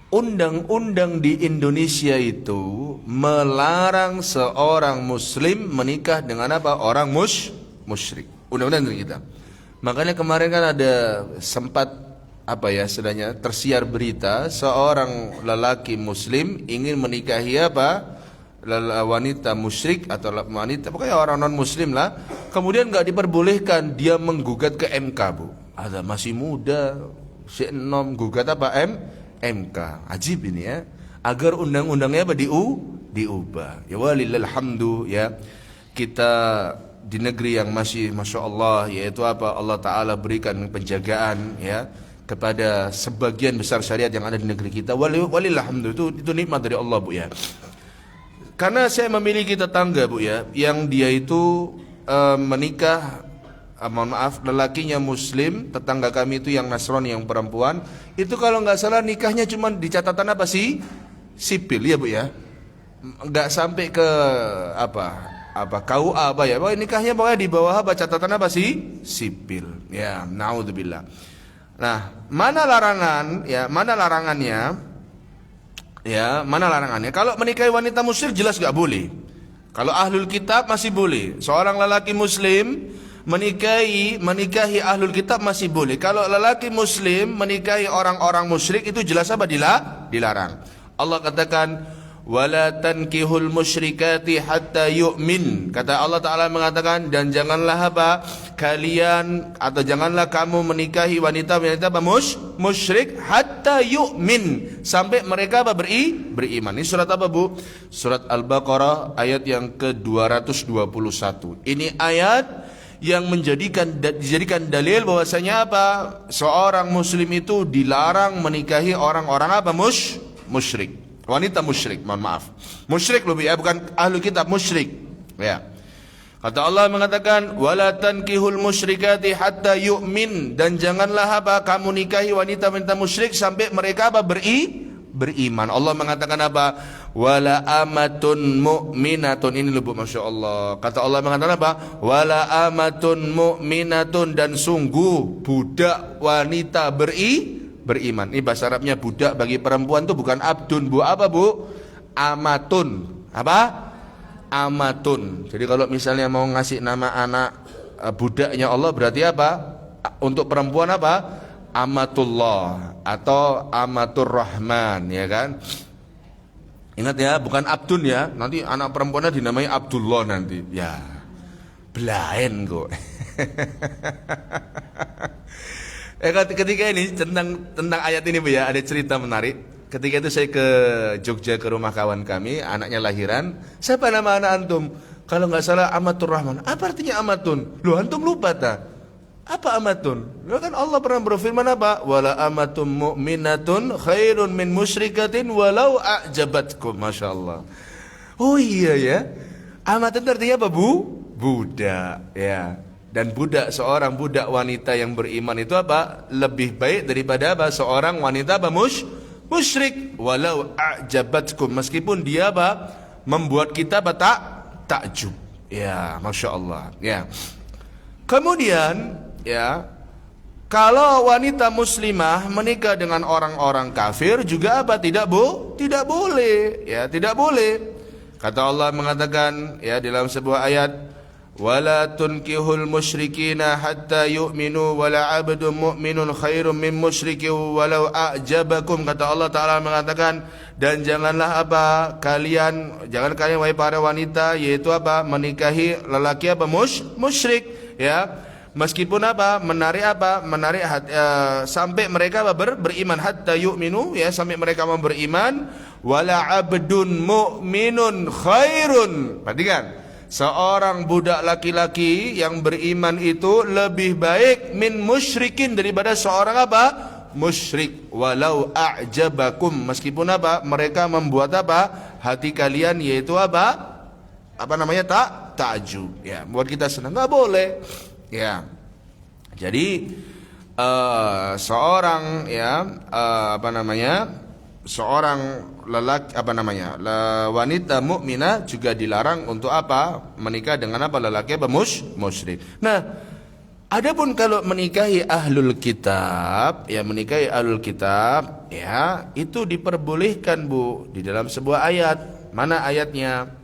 undang-undang di Indonesia itu melarang seorang muslim menikah dengan apa? Orang musyrik. Undang-undang kita. Makanya kemarin kan ada sempat apa ya, sedangnya tersiar berita seorang lelaki muslim ingin menikahi apa? Wanita musyrik atau wanita pokoknya orang non muslim lah, kemudian nggak diperbolehkan, dia menggugat ke MK Bu. Ada masih muda, si enom gugat apa? MK. Ajib ini, ya, agar undang-undangnya apa? Diubah. Ya walillahil hamdu, ya, kita di negeri yang masih masya Allah, yaitu apa? Allah Taala berikan penjagaan, ya, kepada sebagian besar syariat yang ada di negeri kita. Walillahil hamdu, itu nikmat dari Allah Bu, ya. Karena saya memiliki tetangga Bu, ya, yang dia itu menikah, mohon maaf, lelakinya muslim, tetangga kami itu yang Nasrani, yang perempuan, itu kalau nggak salah nikahnya cuma di catatan apa sih? Sipil, ya Bu, ya. Nggak sampai ke apa KUA apa, ya. Pokoknya nikahnya pokoknya di bawah apa? Catatan apa sih? Sipil. Ya, naudzubillah. Nah, mana larangan? Ya, mana larangannya? Ya, mana larangannya? Kalau menikahi wanita musyrik jelas gak boleh. Kalau ahlul kitab masih boleh. Seorang lelaki muslim menikahi ahlul kitab masih boleh. Kalau lelaki muslim menikahi orang-orang musyrik itu jelas apa? Dilarang. Allah katakan wala tankihul musyrikati hatta yu'min. Kata Allah Ta'ala mengatakan, dan janganlah apa? Kalian atau janganlah kamu menikahi wanita-wanita musyrik hatta yu'min, sampai mereka apa? Beriman. Ini surat apa Bu? Surat Al-Baqarah ayat yang ke-221. Ini ayat yang dijadikan dalil bahwasanya apa? Seorang muslim itu dilarang menikahi orang-orang apa? Musyrik. Wanita musyrik, mohon maaf. Musyrik loh ya, bukan ahlu kitab, musyrik. Ya. Kata Allah mengatakan, wala tankihul musyrikati hatta yu'min, dan janganlah apa kamu nikahi wanita-wanita musyrik sampai mereka apa beriman. Allah mengatakan apa? Wala amatun mu'minatun. Ini loh Bu, Masya Allah. Kata Allah mengatakan apa? Wala amatun mu'minatun, dan sungguh budak wanita beriman. Ini bahasa Arabnya budak bagi perempuan itu bukan abdun Bu. Apa Bu? Amatun. Apa? Amatun. Jadi kalau misalnya mau ngasih nama anak budaknya Allah, berarti apa? Untuk perempuan apa? Amatullah atau Amatur Rahman, ya kan? Ingat ya, bukan abdun ya. Nanti anak perempuannya dinamai Abdullah nanti. Ya, belain kok. Ketika ini tentang ayat ini Bu ya, ada cerita menarik. Ketika itu saya ke Jogja ke rumah kawan kami, anaknya lahiran. Siapa nama anak antum? Kalau nggak salah Amatur Rahman. Apa artinya amatun? Loh, antum lupa tak? Apa amatun? Loh, kan Allah pernah berfirman apa? Wala amatum mu'minatun khairun min musyrikatin walau a'jabatkum. Masya Allah. Oh iya ya. Amatun artinya apa Bu? Budak ya. Dan budak, seorang budak wanita yang beriman itu apa? Lebih baik daripada apa? Seorang wanita apa? Musyrik. Walau a'jabatkum, meskipun dia apa? Membuat kita apa? Takjub. Ya, Masya Allah. Ya. Kemudian ya, kalau wanita muslimah menikah dengan orang-orang kafir juga apa? Tidak boleh. Ya, tidak boleh. Kata Allah mengatakan ya dalam sebuah ayat, wala tunkihul musyrikina hatta yu'minu wala 'abdun mu'minun khairum min musyrikin walau a'jabakum. Kata Allah Ta'ala mengatakan, dan jangan kalian wahai para wanita, yaitu apa? Menikahi lelaki apa? Musyrik ya. Meskipun menarik sampai mereka beriman, hatta yu'minu ya, sampai mereka mau beriman, wala 'abdun mu'minun khairun. Perhatikan, seorang budak laki-laki yang beriman itu lebih baik min musyrikin, daripada seorang musyrik, walau a'jabakum, meskipun mereka membuat hati kalian, yaitu takjub ya, buat kita senang. Nggak boleh ya. Jadi seorang seorang lelaki wanita mukminah juga dilarang untuk menikah dengan lelaki musyrik. Nah, adapun kalau menikahi ahlul kitab ya, itu diperbolehkan Bu di dalam sebuah ayat. Mana ayatnya?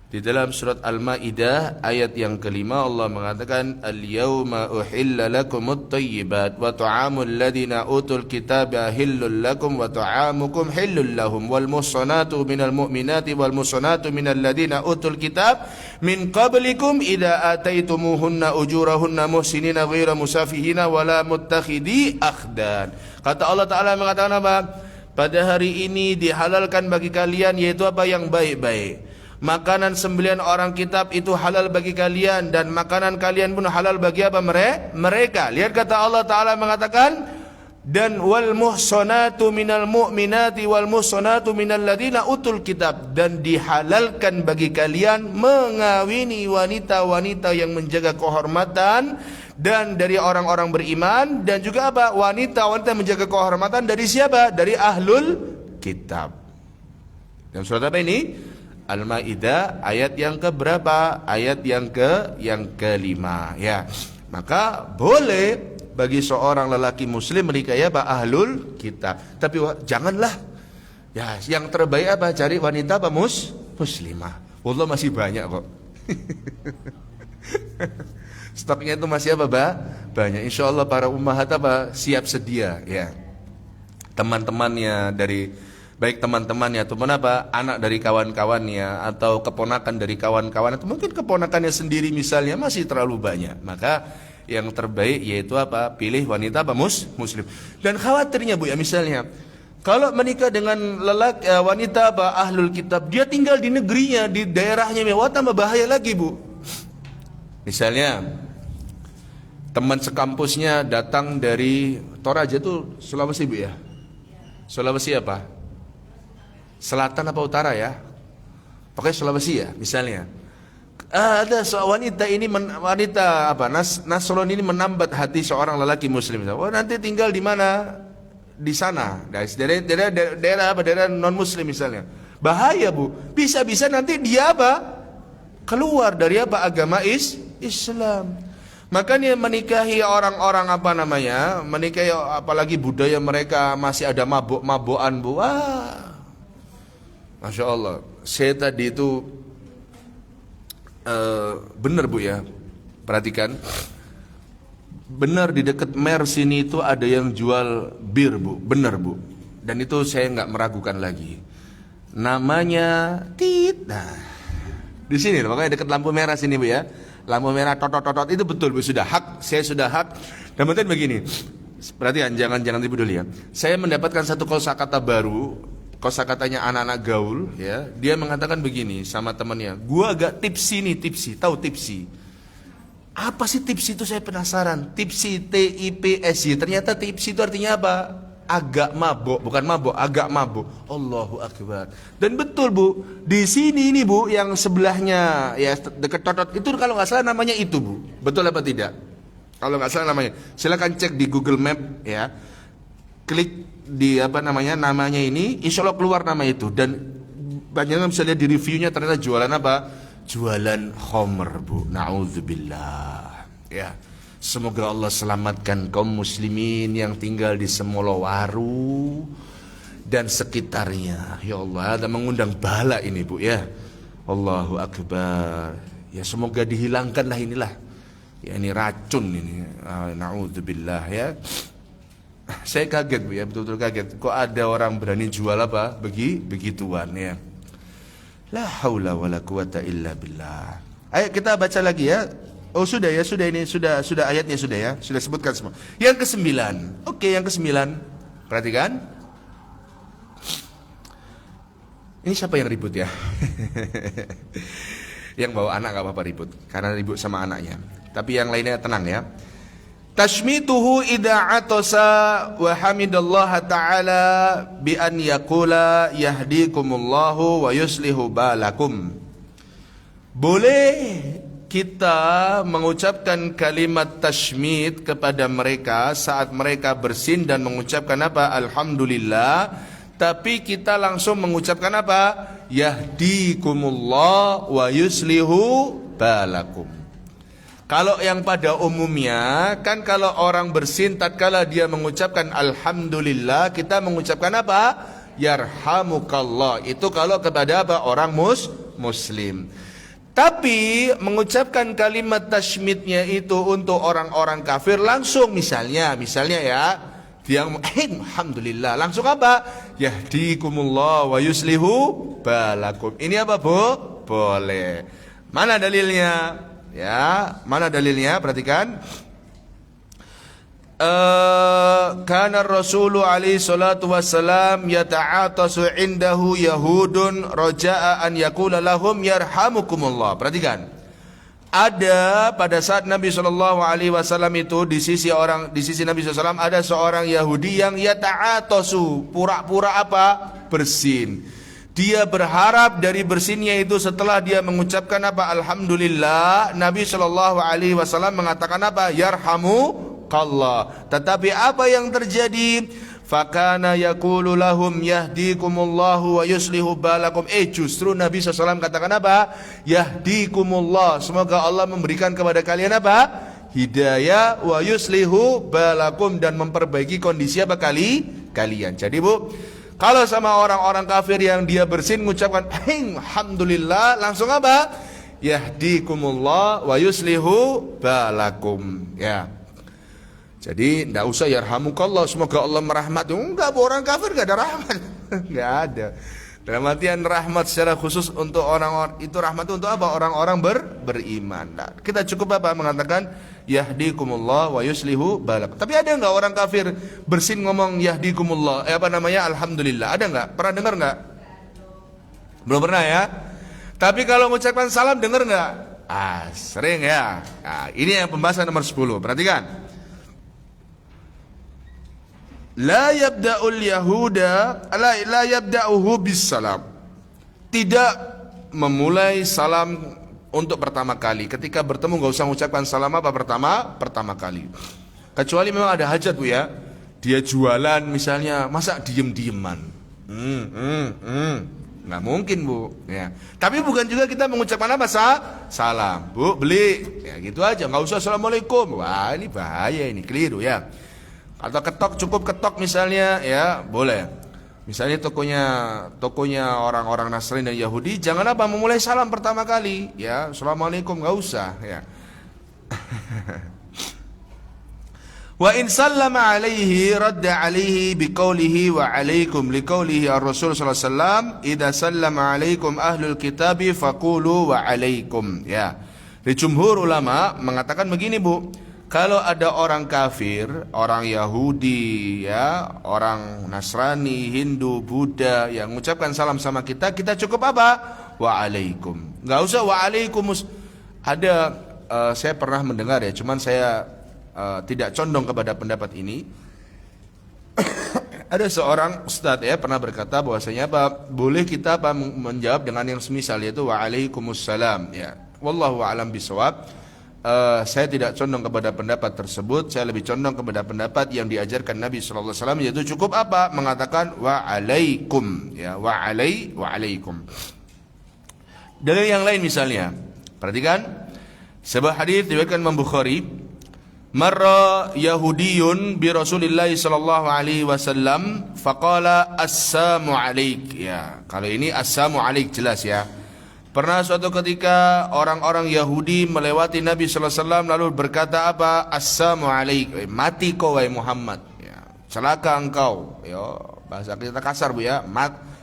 Di dalam surat Al-Maidah ayat yang kelima, Allah mengatakan, al-yawma uhilla lakumut thayyibat wa ta'amul ladina utul kitaba hillul lakum wa ta'amukum hillul lahum wal muhsanatu minal mu'minati wal muhsanatu minal ladina utul kitab min qablikum idza ataitumuhunna ujurahunna muhsinina ghaira musafihina wala muttakhidi akhdan. Kata Allah Ta'ala mengatakan apa? Pada hari ini dihalalkan bagi kalian, yaitu yang baik-baik. Makanan sembelihan orang kitab itu halal bagi kalian, dan makanan kalian pun halal bagi mereka. Lihat kata Allah Ta'ala mengatakan, dan wal muhsanatu minal mu'minati wal muhsanatu minal ladina utul kitab, dan dihalalkan bagi kalian mengawini wanita-wanita yang menjaga kehormatan dan dari orang-orang beriman, dan juga wanita-wanita yang menjaga kehormatan dari siapa? Dari ahlul kitab. Dan surat apa ini? Al-Maidah ayat yang keberapa? Ayat yang kelima ya. Maka boleh bagi seorang lelaki muslim menikahi ahlul kitab. Tapi janganlah ya, yang terbaik cari wanita muslimah. Wallah masih banyak kok. Stoknya itu masih banyak. Insyaallah para ummahat siap sedia ya. Teman-temannya baik teman-temannya ataupun anak dari kawan-kawannya atau keponakan dari kawan-kawan, atau mungkin keponakannya sendiri misalnya, masih terlalu banyak. Maka yang terbaik yaitu pilih wanita muslim. Dan khawatirnya Bu ya, misalnya kalau menikah dengan wanita ahlul kitab, dia tinggal di negerinya, di daerahnya, tambah bahaya lagi Bu. Misalnya teman sekampusnya datang dari Toraja itu Sulawesi Bu ya. Sulawesi apa? selatan apa utara ya, pokoknya Sulawesi ya misalnya. Ada wanita ini Nasrani ini menambat hati seorang lelaki muslim. Oh, nanti tinggal di mana? Di sana, daerah non muslim misalnya. Bahaya, Bu. Bisa-bisa nanti dia keluar dari agama Islam. Makanya menikahi orang-orang menikahi apalagi budaya mereka masih ada mabuk-mabukan, Bu. Masya Allah. Saya tadi itu benar, Bu ya. Perhatikan. Benar di dekat Mer sini itu ada yang jual bir, Bu. Benar, Bu. Dan itu saya nggak meragukan lagi. Namanya Tit. Nah, di sini makanya dekat lampu merah sini, Bu ya. Lampu merah totot itu betul, Bu. Sudah hak, saya sudah hak. Dan kemudian begini. Perhatikan, jangan tipu dulu ya. Saya mendapatkan satu kosakata baru, kosakatanya anak-anak gaul ya. Dia mengatakan begini sama temannya. Gua agak tipsi, tahu tipsi? Apa sih tipsi itu, saya penasaran. Tipsi, TIPSY. Ternyata tipsi itu artinya apa? Agak mabuk, bukan mabuk, agak mabuk. Allahu Akbar. Dan betul, Bu, di sini ini, Bu, yang sebelahnya ya dekat totot itu kalau nggak salah namanya itu, Bu. Betul apa tidak? Kalau nggak salah namanya. Silakan cek di Google Map ya. Klik di namanya ini, insya Allah keluar nama itu. Dan banyak yang bisa lihat di reviewnya, ternyata jualan apa? Jualan khamr, Bu. Na'udzubillah. Ya. Semoga Allah selamatkan kaum muslimin yang tinggal di Semolowaru dan sekitarnya. Ya Allah, ada mengundang bala ini, Bu ya. Allahu Akbar. Ya semoga dihilangkanlah inilah. Ya ini racun ini. Na'udzubillah ya. Saya kaget, Bu ya, betul-betul kaget. Kok ada orang berani jual begituan ya. La haula wala quwata illa billah. Ayo kita baca lagi ya. Oh sudah ya, ini sudah ayatnya sudah ya. Sudah sebutkan semua. Yang ke-9. Oke, yang ke-9. Perhatikan. Ini siapa yang ribut ya? Yang bawa anak gak apa-apa ribut, karena ribut sama anaknya. Tapi yang lainnya tenang ya. Tashmituhu idza atasa wa hamidallaha ta'ala bi an yaqula yahdikumullahu wa yuslihu balakum. Boleh kita mengucapkan kalimat tashmid kepada mereka saat mereka bersin dan mengucapkan apa? Alhamdulillah. Tapi kita langsung mengucapkan apa? Yahdikumullah wa yuslihu balakum. Kalau yang pada umumnya kan kalau orang bersin tatkala dia mengucapkan alhamdulillah, kita mengucapkan apa? Yarhamukallah. Itu kalau kepada apa? Orang muslim. Tapi mengucapkan kalimat tashmidnya itu untuk orang-orang kafir langsung misalnya ya, dia alhamdulillah langsung apa? Yahdikumullah wa yuslihu balakum. Ini apa, Bu? Boleh. Mana dalilnya? Ya, mana dalilnya? Perhatikan. Kana Rasulu alaihi salatu wassalam yata'atasu indahu yahudun raja'a an yaqula lahum yarhamukumullah. Perhatikan. Ada pada saat Nabi sallallahu alaihi wasallam itu di sisi Nabi sallallahu ada seorang Yahudi yang yata'atasu, pura-pura apa? Bersin. Dia berharap dari bersinnya itu setelah dia mengucapkan apa? Alhamdulillah. Nabi sallallahu alaihi wasallam mengatakan apa? Yarhamukallah. Tetapi apa yang terjadi? Fakana yaqulu lahum yahdikumullahu wa yuslihu balakum. Justru Nabi SAW katakan apa? Yahdikumullah. Semoga Allah memberikan kepada kalian apa? Hidayah wa yuslihu balakum, dan memperbaiki kondisi apa kalian. Jadi, Bu, kalau sama orang-orang kafir yang dia bersin mengucapkan alhamdulillah, langsung apa? Yahdikumullah wa yuslihu balakum. Ya. Jadi tidak usah yarhamukallah, semoga Allah merahmati. Enggak, orang kafir enggak ada rahmat. Enggak ada. Dalam artian rahmat secara khusus untuk orang-orang itu, rahmat untuk apa? Orang-orang beriman. Nah, kita cukup apa? Mengatakan yahdikumullah wa yuslihu balak. Tapi ada enggak orang kafir bersin ngomong yahdikumullah? Alhamdulillah. Ada enggak? Pernah dengar enggak? Belum pernah ya? Tapi kalau mengucapkan salam dengar enggak? Sering ya. Nah, ini yang pembahasan nomor 10. Perhatikan. la yabda'ul yahuda la yabda'uhu bis salam. Tidak memulai salam untuk pertama kali. Ketika bertemu enggak usah mengucapkan salam apa pertama kali. Kecuali memang ada hajat Bu ya. Dia jualan misalnya, masa diem-dieman. Nggak mungkin Bu ya. Tapi bukan juga kita mengucapkan apa? Salam. Bu beli. Ya gitu aja, nggak usah assalamualaikum. Wah ini bahaya, ini keliru ya. Atau ketok, cukup ketok misalnya ya, boleh. Misalnya tokonya orang-orang Nasrani dan Yahudi, jangan apa memulai salam pertama kali ya. Assalamualaikum, nggak usah ya. Wa in sallama alaihi radda alaihi biqaulihi wa alaikum liqaulihi ar-rasul sallallahu alaihi wasallam idza sallama alaikum ahlul kitabi faqulu wa alaikum ya. Di jumhur ulama mengatakan begini Bu, kalau ada orang kafir, orang Yahudi ya, orang Nasrani, Hindu, Buddha yang mengucapkan salam sama kita, kita cukup apa? Wa alaikum. Enggak usah wa alaikumus. Ada saya pernah mendengar ya, cuman saya tidak condong kepada pendapat ini. Ada seorang ustadz ya pernah berkata bahwasanya apa, boleh kita apa menjawab dengan yang semisal, yaitu waalaikumsalam ya. Wallahu a'lam bishawab. Saya tidak condong kepada pendapat tersebut. Saya lebih condong kepada pendapat yang diajarkan Nabi sallallahu alaihi wasallam, yaitu cukup apa, mengatakan waalaikum ya, waalaikum. Dalil yang lain misalnya, perhatikan sebuah hadis diriwayatkan Imam Bukhari. Marra Yahudiyun bi Rasulillah sallallahu alaihi wasallam faqala assalamu alaik ya. Kalau ini assalamu alaik jelas ya. Pernah suatu ketika orang-orang Yahudi melewati Nabi sallallahu alaihi wasallam lalu berkata apa? Assalamu alaik. Mati kau wahai Muhammad ya. Celaka engkau ya. Bahasa kita kasar Bu ya.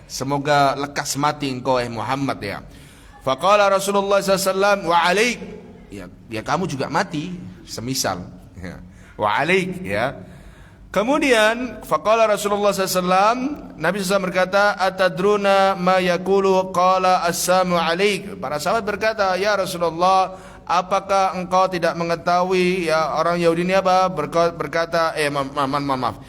Semoga lekas mati engkau wahai Muhammad ya. Faqala Rasulullah sallallahu alaihi wasallam wa alaik. Ya kamu juga mati semisal ya. Wa alaik ya. Kemudian faqala Rasulullah SAW, Nabi SAW berkata, atadruna ma yaqulu qala assalamu alaik. Para sahabat berkata, ya Rasulullah, apakah engkau tidak mengetahui ya orang Yahudi ini apa berkata maaf.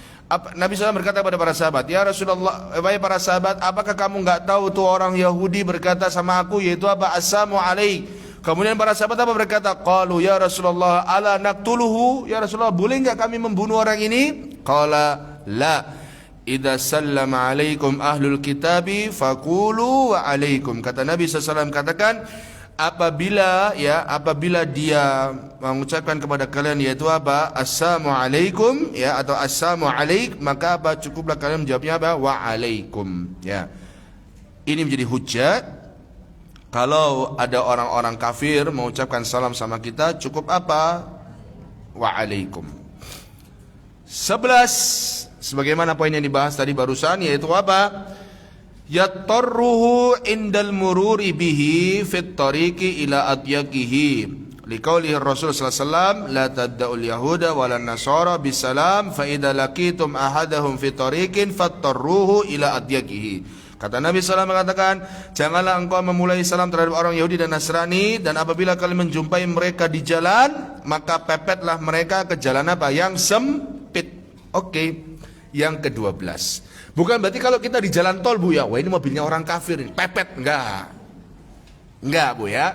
Nabi SAW berkata kepada para sahabat, ya Rasulullah, wahai para sahabat, apakah kamu enggak tahu tuh orang Yahudi berkata sama aku yaitu apa? Assalamu alaik. Kemudian para sahabat apa berkata? Qalu ya Rasulullah ala naqtuluhu, ya Rasulullah boleh enggak kami membunuh orang ini? Qala la, idza sallama alaikum ahlul kitabi faqulu wa alaikum. Kata Nabi SAW, katakan apabila dia mengucapkan kepada kalian yaitu apa? Assalamu alaikum ya, atau assalamu alaik, maka apa cukuplah kalian menjawabnya apa? Wa alaikum ya. Ini menjadi hujjah. Kalau ada orang-orang kafir mengucapkan salam sama kita, cukup apa? Waalaikum. 11. Sebagaimana poin yang dibahas tadi barusan, yaitu apa? Yattarruhu indal mururi bihi fit tariqi ila adyaqihi. Liqaulihi Rasul sallallahu alaihi wasallam, la tad'ul yahuda walan nasara bisalam fa idza laqitum ahadahum fit tariqin fattarruhu ila adyaqihi. Kata Nabi SAW mengatakan, janganlah engkau memulai salam terhadap orang Yahudi dan Nasrani, dan apabila kalian menjumpai mereka di jalan, maka pepetlah mereka ke jalan apa? Yang sempit. Oke. Yang ke-12. Bukan berarti kalau kita di jalan tol Bu ya, wah ini mobilnya orang kafir ini, pepet. Enggak Bu ya.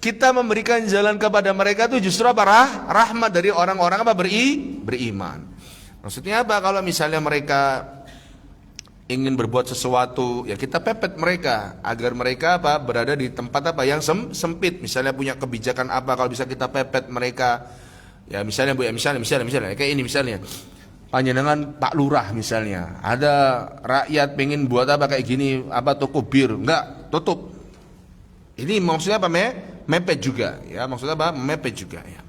Kita memberikan jalan kepada mereka itu justru apa? Rahmat dari orang-orang apa? Beriman. Maksudnya apa? Kalau misalnya mereka ingin berbuat sesuatu, ya kita pepet mereka agar mereka apa berada di tempat apa yang sempit. Misalnya punya kebijakan apa, kalau bisa kita pepet mereka. Ya misalnya Bu ya, misalnya kayak ini misalnya. Panjenengan Pak Lurah misalnya, ada rakyat pengen buat apa kayak gini, apa toko bir, enggak, tutup. Ini maksudnya apa? Mepet juga ya, maksudnya apa? Mepet juga ya.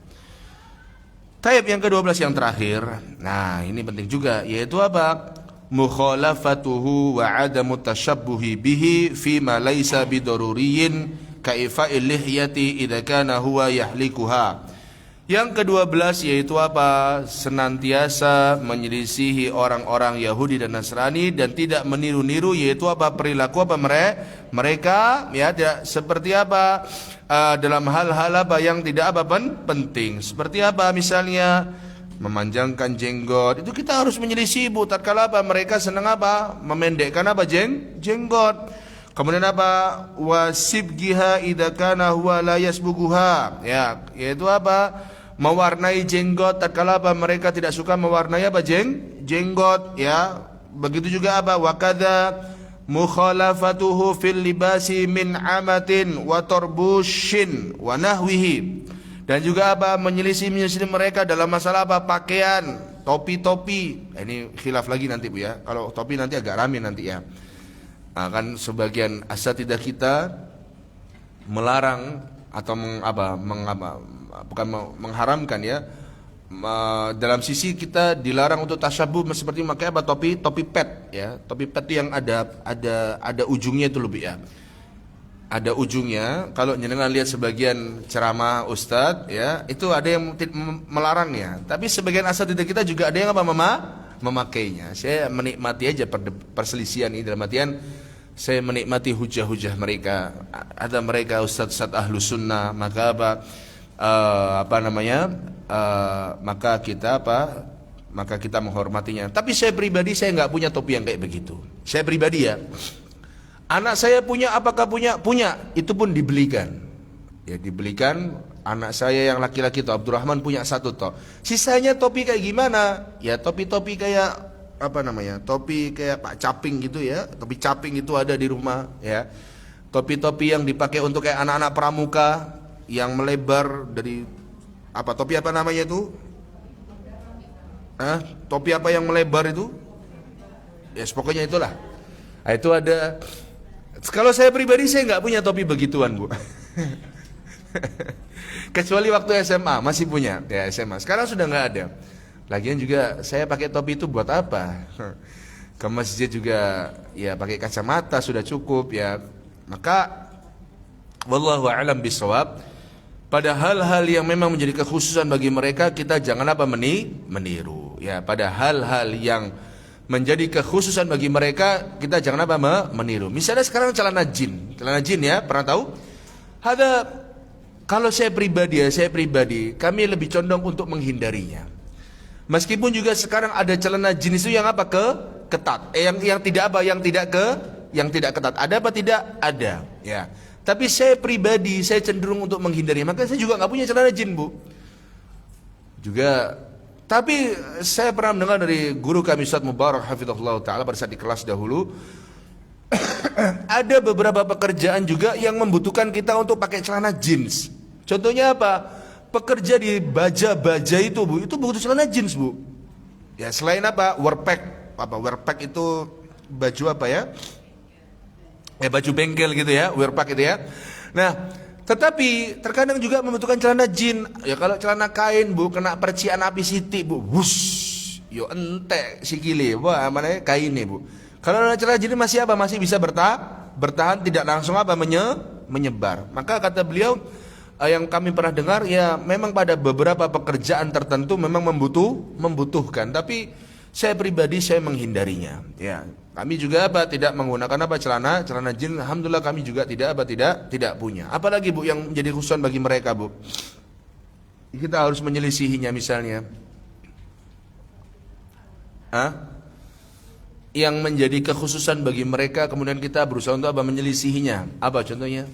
Taib yang ke-12 yang terakhir. Nah, ini penting juga, yaitu apa? Mukhalafatuhu wa adamu tashabbuhi bihi fima laysa bidoruriyin kaifa'il lihyati idza kana huwa yahlikuha. Yang ke-12 yaitu apa? Senantiasa menyelisihi orang-orang Yahudi dan Nasrani dan tidak meniru-niru, yaitu apa? Perilaku apa mereka ya, tidak seperti apa dalam hal-hal apa yang tidak apa penting. Seperti apa misalnya memanjangkan jenggot. Itu kita harus menyelisih Bu. Tatkala apa? Mereka senang apa? Memendekkan apa? Jenggot. Kemudian apa? Wasibgiha idza kana huwa la yasbuguha. Ya, yaitu apa? Mewarnai jenggot tatkala apa? Mereka tidak suka mewarnai apa? Jenggot, ya. Begitu juga apa? Wakadza mukhalafatuhu fil libasi min amatin wa tarbushin wa nahwihi. Dan juga apa? Menyelisih mereka dalam masalah apa? Pakaian, topi-topi. Ini khilaf lagi nanti Bu ya. Kalau topi nanti agak rame nanti ya. Nah, kan sebagian asatidzah kita melarang atau bukan mengharamkan ya. Dalam sisi kita dilarang untuk tasyabuh seperti memakai apa? Topi pet ya. Topi pet yang ada ujungnya itu lebih ya. Ada ujungnya. Kalau jenengan lihat sebagian ceramah ustadz ya, itu ada yang melarangnya. Tapi sebagian asatidzah kita juga ada yang apa? Memakainya. Saya menikmati aja perselisihan ini, dalam artian saya menikmati hujah-hujah mereka. Ada mereka ustadz ahlus sunnah, maka maka kita menghormatinya. Tapi saya pribadi saya nggak punya topi yang kayak begitu. Saya pribadi ya. Anak saya punya, apakah punya? Punya. Itu pun dibelikan. Ya dibelikan. Anak saya yang laki-laki itu Abdurrahman punya satu toh. Sisanya topi kayak gimana? Ya topi-topi kayak apa namanya? Topi kayak Pak Caping gitu ya. Topi Caping itu ada di rumah ya. Topi-topi yang dipakai untuk kayak anak-anak pramuka yang melebar dari apa? Topi apa namanya itu? Topi apa yang melebar itu? Ya yes, pokoknya itulah. Nah, itu ada. Kalau saya pribadi saya nggak punya topi begituan Bu. Kecuali waktu SMA masih punya ya SMA. Sekarang sudah nggak ada. Lagian juga saya pakai topi itu buat apa? Ke masjid juga ya pakai kacamata sudah cukup ya. Maka wallahu a'lam bishawab. Pada hal-hal yang memang menjadi kekhususan bagi mereka kita jangan apa? Meniru. Ya pada hal-hal yang menjadi kekhususan bagi mereka kita jangan apa? Meniru. Misalnya sekarang celana jin ya, pernah tahu? Kalau saya pribadi kami lebih condong untuk menghindarinya. Meskipun juga sekarang ada celana jin itu yang apa? Ketat. Yang tidak ketat. Ada apa tidak? Ada. Ya. Tapi saya pribadi saya cenderung untuk menghindarinya. Maka saya juga nggak punya celana jin Bu. Juga. Tapi saya pernah mendengar dari guru kami Ustaz Mubarak hafizahullah taala pada saat di kelas dahulu ada beberapa pekerjaan juga yang membutuhkan kita untuk pakai celana jeans. Contohnya apa? Pekerja di baja-baja itu Bu, itu butuh celana jeans Bu. Ya selain apa? Wearpack itu baju apa ya? Baju bengkel gitu ya, wearpack itu ya. Nah, tetapi terkadang juga membutuhkan celana jin. Ya kalau celana kain Bu kena percikan api siti Bu, wush, yo entek sikile. Wah, mana kain nih Bu. Kalau celana jin masih apa? Masih bisa bertahan tidak langsung apa? Menyebar. Maka kata beliau yang kami pernah dengar ya memang pada beberapa pekerjaan tertentu memang membutuhkan. Tapi saya pribadi saya menghindarinya. Ya. Kami juga apa tidak menggunakan apa celana jin. Alhamdulillah kami juga tidak punya. Apalagi Bu yang menjadi khususan bagi mereka Bu. Kita harus menyelisihinya misalnya. Yang menjadi kekhususan bagi mereka kemudian kita berusaha untuk apa? Menyelisihinya. Apa contohnya?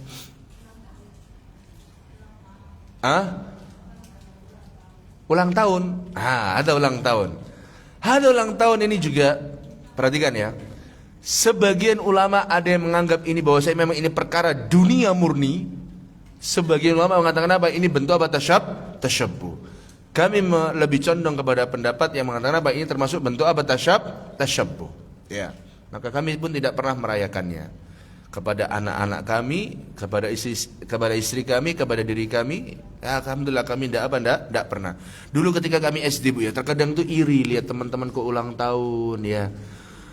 Ulang tahun. Ada ulang tahun. Ada ulang tahun ini juga perhatikan ya. Sebagian ulama ada yang menganggap ini bahwa saya memang ini perkara dunia murni. Sebagian ulama mengatakan apa? Ini bentuk apa? Tasyabbuh. Kami lebih condong kepada pendapat yang mengatakan apa? Ini termasuk bentuk apa? Tasyabbuh. Ya. Maka kami pun tidak pernah merayakannya. Kepada anak-anak kami, kepada istri kami, kepada diri kami, ya, alhamdulillah kami tidak pernah. Dulu ketika kami SD Bu ya, terkadang tuh iri lihat teman-temanku ulang tahun ya.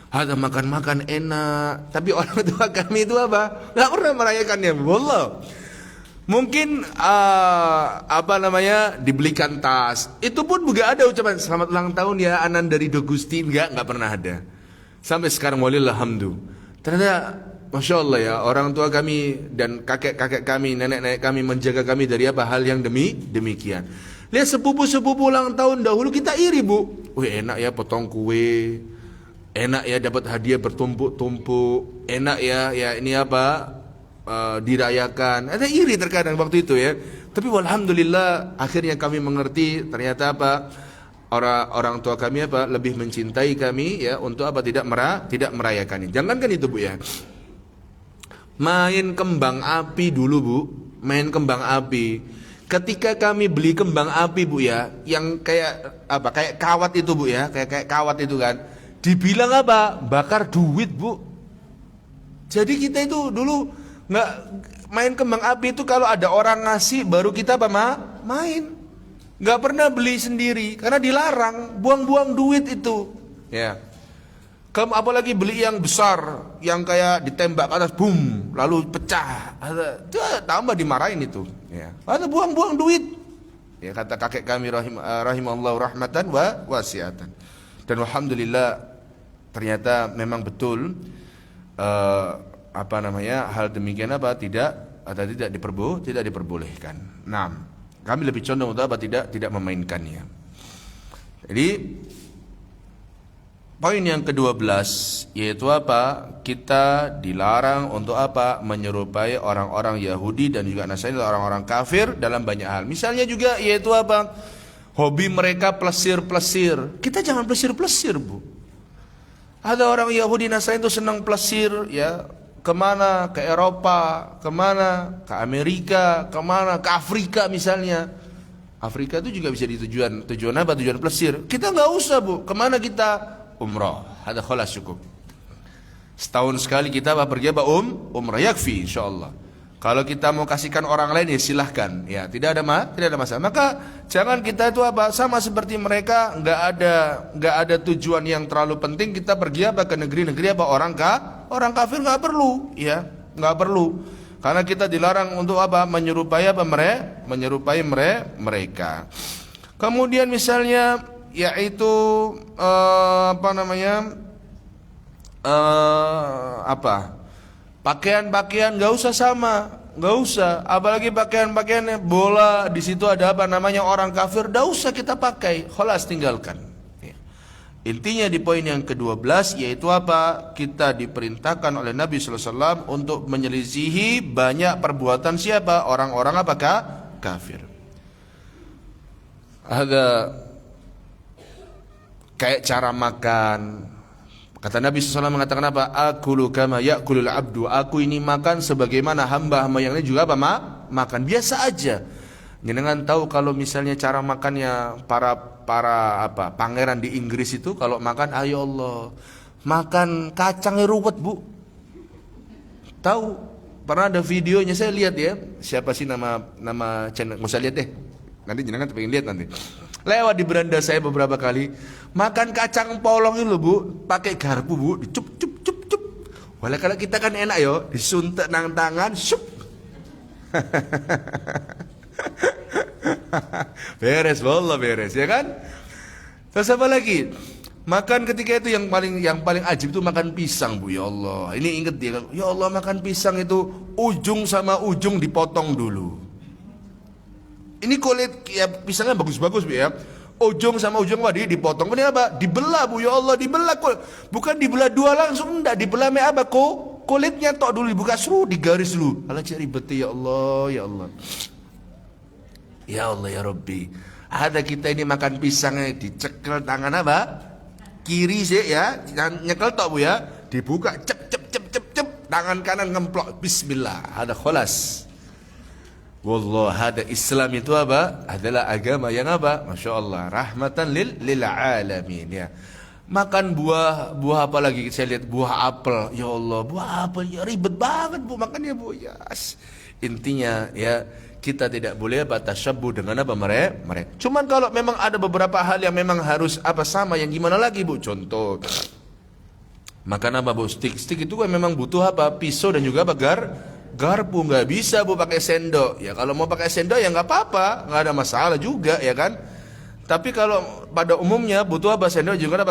Ada makan-makan enak, tapi orang tua kami itu apa? Nggak pernah merayakannya, wallah. Mungkin dibelikan tas. Itu pun juga ada ucapan selamat ulang tahun ya Anan dari Dogusti, nggak pernah ada. Sampai sekarang walillah hamdu. Ternyata Masya Allah ya, orang tua kami dan kakek-kakek kami, nenek-nenek kami menjaga kami dari apa hal yang demikian. Lihat sepupu-sepupu ulang tahun dahulu kita iri, Bu. Wih, enak ya potong kue. Enak ya dapat hadiah bertumpuk-tumpuk. Enak ya ini apa? Dirayakan. Ada iri terkadang waktu itu ya. Tapi alhamdulillah akhirnya kami mengerti ternyata apa? Orang tua kami apa? Lebih mencintai kami ya untuk apa? Tidak merayakannya. Jangankan itu, Bu ya. Main kembang api dulu, Bu. Main kembang api. Ketika kami beli kembang api, Bu ya, yang kayak apa? Kayak kawat itu, Bu ya, kayak kawat itu kan. Dibilang apa? Bakar duit, Bu. Jadi kita itu dulu nggak main kembang api itu kalau ada orang ngasih baru kita apa main. Nggak pernah beli sendiri karena dilarang, buang-buang duit itu. Ya. Kamu apalagi beli yang besar, yang kayak ditembak ke atas, boom, lalu pecah, tambah dimarahin itu. Ya, ada buang-buang duit. Ya kata kakek kami rahimahullah rahmatan wasiatan. Dan alhamdulillah ternyata memang betul hal demikian tidak diperbolehkan. Nah, kami lebih condong untuk tidak memainkannya. Jadi poin yang ke-12 yaitu apa? Kita dilarang untuk apa? Menyerupai orang-orang Yahudi dan juga Nasrani, orang-orang kafir dalam banyak hal. Misalnya juga yaitu apa? Hobi mereka plesir-plesir. Kita jangan plesir-plesir, Bu. Ada orang Yahudi Nasrani itu senang plesir ya. Kemana? Ke Eropa, kemana? Ke Amerika, kemana? Ke Afrika misalnya. Afrika itu juga bisa tujuan apa? Tujuan plesir. Kita nggak usah, Bu. Kemana kita? Umrah, ada khalas cukup. Setahun sekali kita pergi umrah yakfi insyaallah. Kalau kita mau kasihkan orang lain ya silahkan, ya tidak ada masalah. Maka jangan kita itu sama seperti mereka, nggak ada tujuan yang terlalu penting kita pergi ke negeri-negeri orang kafir nggak perlu, ya nggak perlu. Karena kita dilarang untuk menyerupai mereka. Kemudian misalnya yaitu pakaian nggak usah sama, nggak usah, apalagi pakaiannya bola di situ ada orang kafir, nggak usah kita pakai, khalas tinggalkan. Ya. Intinya di poin yang ke-12 yaitu kita diperintahkan oleh Nabi sallallahu alaihi wasallam untuk menyelisihi banyak perbuatan siapa? Orang-orang kafir. Ada kayak cara makan. Kata Nabi SAW mengatakan apa? Akulu kama ya'kulul abdu. Aku ini makan sebagaimana hamba-hamba yang lain juga makan. Biasa aja. Jangan tahu kalau misalnya cara makannya para pangeran di Inggris itu kalau makan, ayo Allah, makan kacangnya ruwet, Bu. Tahu? Pernah ada videonya saya lihat ya. Siapa sih nama channel? Nggak usah lihat deh. Nanti jangan pengen lihat nanti. Lewat di beranda saya beberapa kali, makan kacang polong itu, Bu, pakai garpu, Bu, dicup. Walau kalau kita kan enak yo, disuntek nang tangan, syup. Beres, wallah beres, ya kan? Terus apa lagi? Makan ketika itu yang paling ajib itu makan pisang, Bu, ya Allah. Ini inget dia, ya Allah, makan pisang itu ujung sama ujung dipotong dulu. Ini kulit ya pisangnya bagus-bagus, Bu ya. Ujung sama ujung dipotong. Ini dibelah, Bu, ya Allah, dibelah. Bukan dibelah dua langsung, enggak, dibelah kulitnya tok dulu, dibuka seru, digaris dulu. Alah cari ribet ya Allah, ya Allah. Ya Allah ya Rabbi. Ada kita ini makan pisangnya dicekel tangan kiri sih ya, nyekel tok, Bu ya. Dibuka cep tangan kanan ngemplok. Bismillah. Ada khalas. Wallah, ada Islam itu adalah agama yang Masya Allah, rahmatan lil alamin ya. Makan buah apa lagi saya lihat, buah apel. Ya Allah, buah apel ya ribet banget, Bu, makannya, Bu. Yes. Intinya ya kita tidak boleh tasyabbuh dengan mereka. Cuman kalau memang ada beberapa hal yang memang harus sama, yang gimana lagi, Bu? Contoh makan Bu, stik itu kan memang butuh pisau dan juga garpu, nggak bisa, Bu, pakai sendok. Ya kalau mau pakai sendok ya nggak apa-apa, nggak ada masalah juga, ya kan. Tapi kalau pada umumnya butuh sendok juga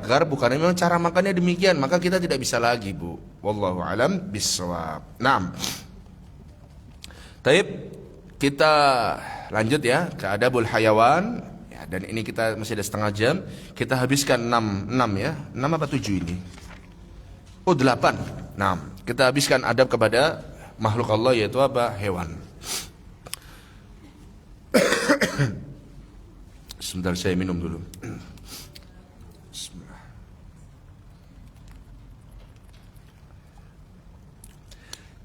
garpu, karena memang cara makannya demikian, maka kita tidak bisa lagi, Bu. Wallahu alam bissawab. Naam. Taib, Kita lanjut ya ke adabul hayawan ya, dan ini kita masih ada setengah jam. Kita habiskan 6 ya. 6 apa 7 ini? Oh 8. Nah, kita habiskan adab kepada makhluk Allah, yaitu apa? Hewan. Sebentar saya minum dulu. Bismillah.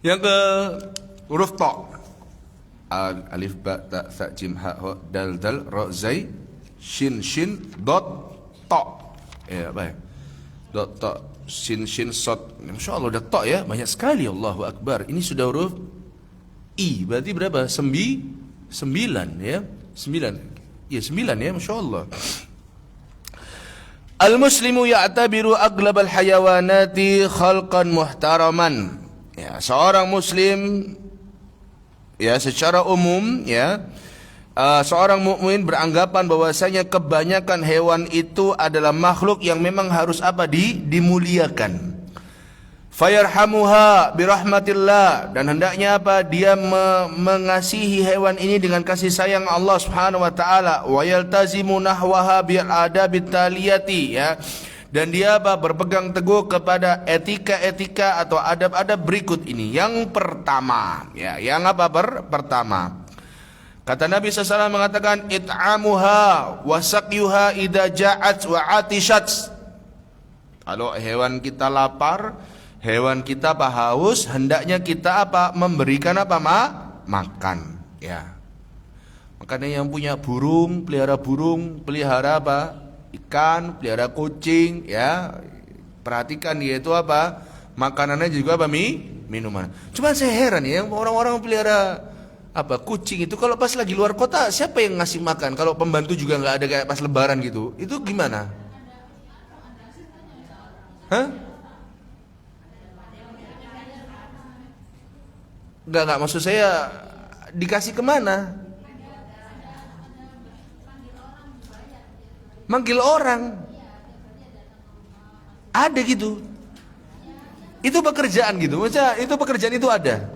Yang ke huruf ta. Alif ba ta sa jim ha ha dal dal ra zai shin shin dot ta. Ya, baik. Dot ta shin shin sot. Masyaallah ada ta ya, banyak sekali. Allahu akbar. Ini sudah huruf i. Berarti berapa? 9 ya. 9. Ya 9 ya, masyaallah. Al-muslimu ya'tabiru aglabal hayawanati khalqan muhtaraman. Ya, seorang muslim ya secara umum ya, seorang mukmin beranggapan bahwasanya kebanyakan hewan itu adalah makhluk yang memang harus apa? Dimuliakan. Fayarhamuha birahmatillah, dan hendaknya apa? Dia mengasihi hewan ini dengan kasih sayang Allah Subhanahu wa taala. Wa yaltazimu nahwaha bil adabit taliyati ya. Dan dia apa? Berpegang teguh kepada etika-etika atau adab-adab berikut ini. Yang pertama ya, yang apa? Pertama. Kata Nabi SAW mengatakan it'amuha wa saqyuha idza ja'at wa atishat. Kalau hewan kita lapar, hewan kita apa? Haus, hendaknya kita apa? Memberikan apa? Makan ya. Makanya yang punya burung, pelihara apa? Ikan, pelihara kucing ya, perhatikan dia itu apa? Makanannya juga apa? Minuman. Cuma saya heran ya, orang-orang pelihara apa? Kucing itu kalau pas lagi luar kota, siapa yang ngasih makan? Kalau pembantu juga nggak ada kayak pas lebaran gitu. Itu gimana? Hah? Enggak, maksud saya dikasih kemana? Manggil orang. Ada gitu. Itu pekerjaan gitu. Maksudnya itu pekerjaan itu ada.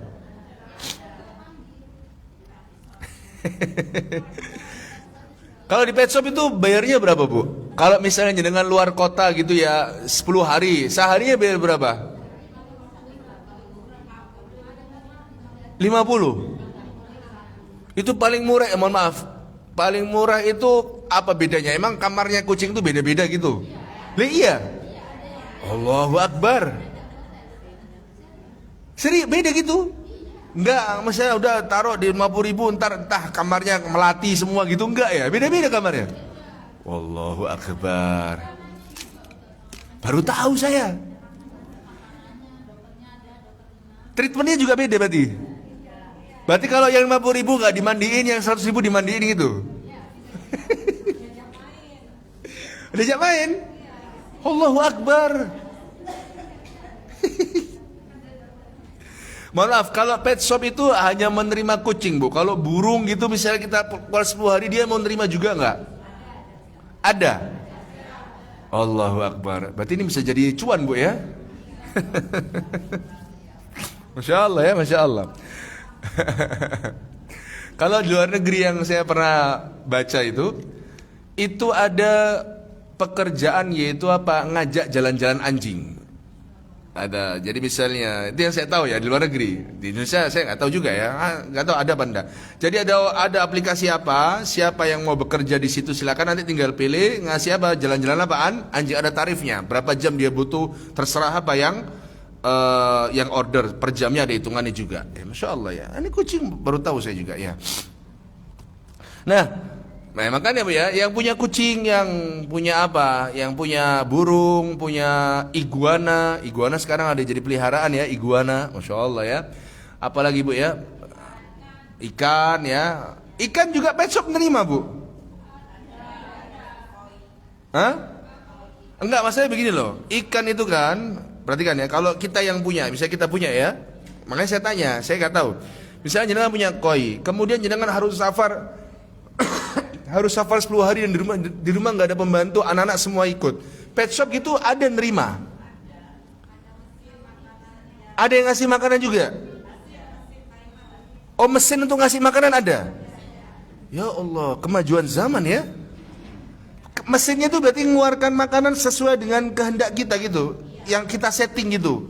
Kalau di pet shop itu bayarnya berapa, Bu? Kalau misalnya dengan luar kota gitu ya 10 hari, seharinya bayar berapa? 50. Itu paling murah, mohon maaf. Paling murah itu apa bedanya? Emang kamarnya kucing itu beda-beda gitu? Iya. Allahu Akbar. Beda gitu? Enggak, misalnya udah taruh di 50.000, entah kamarnya melati semua gitu, enggak ya? Beda-beda kamarnya. Allahu Akbar. Baru tahu saya. Treatmentnya juga beda berarti. Berarti kalau yang 50.000 nggak dimandiin, yang 100.000 dimandiin gitu. Diajak main. Allahu Akbar. Maaf, kalau pet shop itu hanya menerima kucing, Bu. Kalau burung gitu misalnya kita keluar 10 hari, dia mau nerima juga nggak? Ada. Allahu Akbar. Berarti ini bisa jadi cuan, Bu ya. Masya Allah ya, Masya Allah. Kalau di luar negeri yang saya pernah baca itu ada pekerjaan yaitu apa? Ngajak jalan-jalan anjing. Ada. Jadi misalnya itu yang saya tahu ya di luar negeri. Di Indonesia saya nggak tahu juga ya. Nggak tahu ada apa enggak. Jadi ada aplikasi apa? Siapa yang mau bekerja di situ silakan, nanti tinggal pilih ngasih apa? Jalan-jalan apaan? Anjing, ada tarifnya. Berapa jam dia butuh, terserah apa yang order, per jamnya ada hitungannya juga. Masya Allah ya. Ini kucing baru tahu saya juga ya. Nah, makanya Bu ya, yang punya kucing, yang punya apa, yang punya burung, punya iguana sekarang ada jadi peliharaan ya, iguana, Masya Allah ya. Apalagi Bu ya, ikan ya, ikan juga pet shop nerima Bu. Hah? Enggak, maksudnya begini loh, ikan itu kan, perhatikan ya, kalau kita yang punya, misalnya kita punya ya, makanya saya tanya, saya nggak tahu. Misalnya jenengan punya koi, kemudian jenengan harus safar harus safar 10 hari dan di rumah nggak ada pembantu, anak-anak semua ikut. Pet shop gitu ada nerima. Ada yang ngasih makanan juga. Oh, mesin untuk ngasih makanan ada. Ya Allah, kemajuan zaman ya. Mesinnya itu berarti mengeluarkan makanan sesuai dengan kehendak kita gitu, yang kita setting gitu.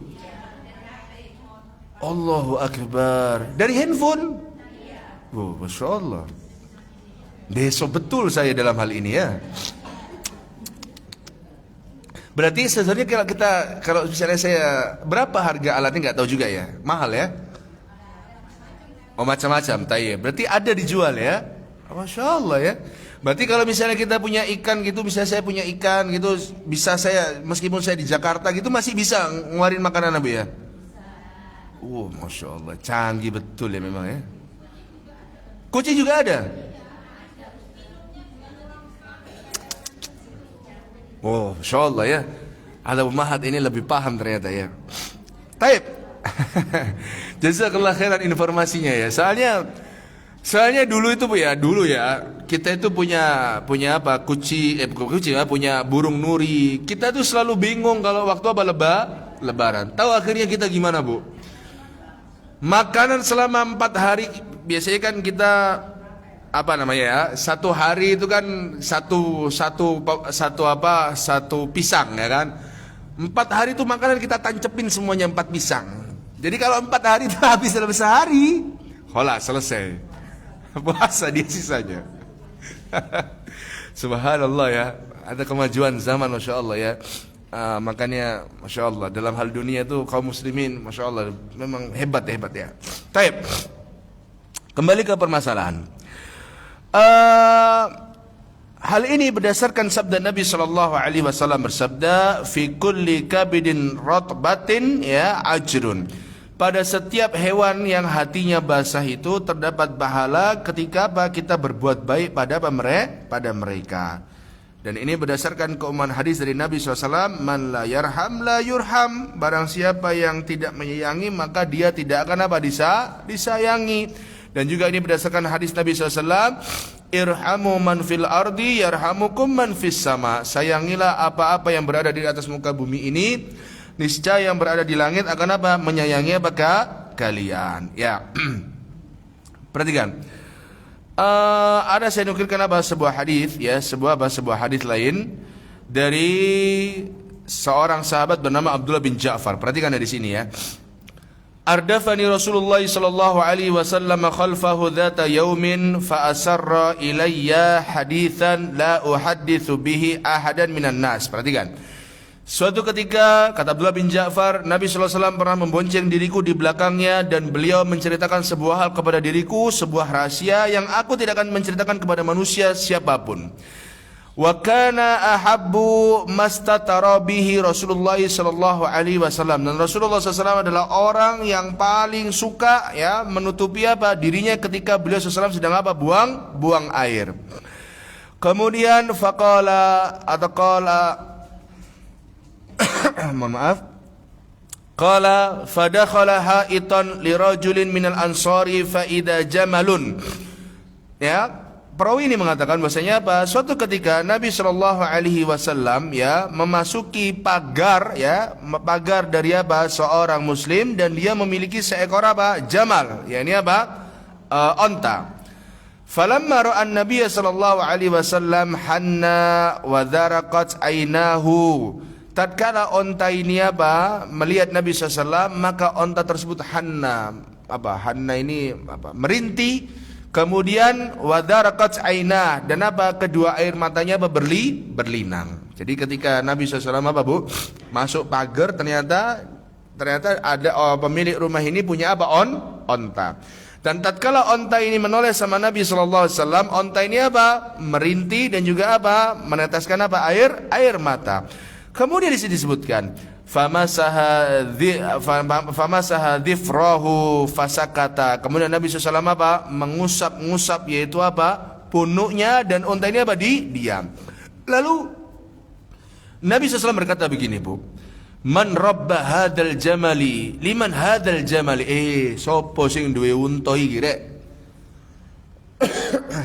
Allahu Akbar. Dari handphone. Oh, Masya Allah. Deso betul saya dalam hal ini ya. Berarti sebenarnya kalau misalnya saya, berapa harga alatnya nggak tahu juga ya, mahal ya. Oh, macam-macam, tayyib. Berarti ada dijual ya. Masya Allah ya. Berarti kalau misalnya kita punya ikan gitu, misalnya saya punya ikan gitu, bisa saya, meskipun saya di Jakarta gitu, masih bisa ngeluarin makanan Abu ya. Masya Allah, canggih betul ya memang ya. Kucing juga ada. Masya Allah ya. Ada Mahat ini lebih paham ternyata ya. Taib. Jazakallah khairan informasinya ya. Soalnya dulu itu Bu ya, kita itu punya apa? Kucing ya, punya burung nuri. Kita tuh selalu bingung kalau waktu apa lebaran. Tahu akhirnya kita gimana, Bu? Makanan selama 4 hari, biasanya kan kita apa namanya ya, 1 hari itu kan satu pisang ya kan. 4 hari itu makanan kita tancepin semuanya 4 pisang. Jadi kalau 4 hari itu habis dalam sehari, hola selesai. Puasa dia sisanya. Subhanallah ya. Ada kemajuan zaman, Masya Allah ya. Makanya Masya Allah, dalam hal dunia itu kaum muslimin Masya Allah memang hebat ya. Taib. Kembali ke permasalahan. Hal ini berdasarkan sabda Nabi Shallallahu Alaihi Wasallam bersabda, "Fi kulli kabidin rotbatin ya ajrun." Pada setiap hewan yang hatinya basah itu terdapat pahala ketika kita berbuat baik pada mereka. Dan ini berdasarkan keumuman hadis dari Nabi SAW, "Man la yarham la yurham." Barang siapa yang tidak menyayangi maka dia tidak akan disayangi. Dan juga ini berdasarkan hadis Nabi SAW, "Irhamu man fil ardi yarhamukum man fis sama." Sayangilah apa-apa yang berada di atas muka bumi ini, niscaya yang berada di langit akan apa? Menyayangi kalian. Ya. Perhatikan. Ada saya nukilkan sebuah hadis ya, sebuah hadis lain dari seorang sahabat bernama Abdullah bin Ja'far. Perhatikan dari sini ya. Ardafani Rasulullah sallallahu alaihi wasallam khalfahu dhata yaumin fa asarra ilayya hadithan la uhadditsu bihi ahadan minan nas. Perhatikan. Suatu ketika, kata Abdullah bin Ja'far, Nabi SAW pernah membonceng diriku di belakangnya dan beliau menceritakan sebuah hal kepada diriku, sebuah rahasia yang aku tidak akan menceritakan kepada manusia siapapun. Wa kana ahabbu mastatara bihi Rasulullah sallallahu alaihi wasallam. Dan Rasulullah SAW adalah orang yang paling suka ya menutupi dirinya ketika beliau SAW sedang buang air. Kemudian faqala mohon maaf. Qala fadakhala haitan lirajulin minal ansari fa idza jamalun. Ya, perawi ini mengatakan bahwasanya suatu ketika Nabi sallallahu alaihi wasallam ya memasuki pagar dari seorang muslim dan dia memiliki seekor jamal, yakni onta. Falamma ra'a an-nabiy sallallahu alaihi wasallam hanna wa dharaqat ainahu. Tatkala onta ini melihat Nabi SAW, maka onta tersebut hanna ini merintih, kemudian wadarakat aina, dan kedua air matanya berlinang. Jadi ketika Nabi SAW masuk pagar, ternyata ada pemilik rumah ini punya onta. Dan tatkala onta ini menoleh sama Nabi SAW, onta ini merintih dan juga meneteskan air mata. Kemudian disebutkan famasaha dhifrahu fasakata. Kemudian Nabi SAW mengusap yaitu punuknya, dan unta ini diam. Lalu Nabi SAW berkata begini, Bu, man rabba hadal jamali liman hadal jamali. Sopo sing duwe unta iki rek?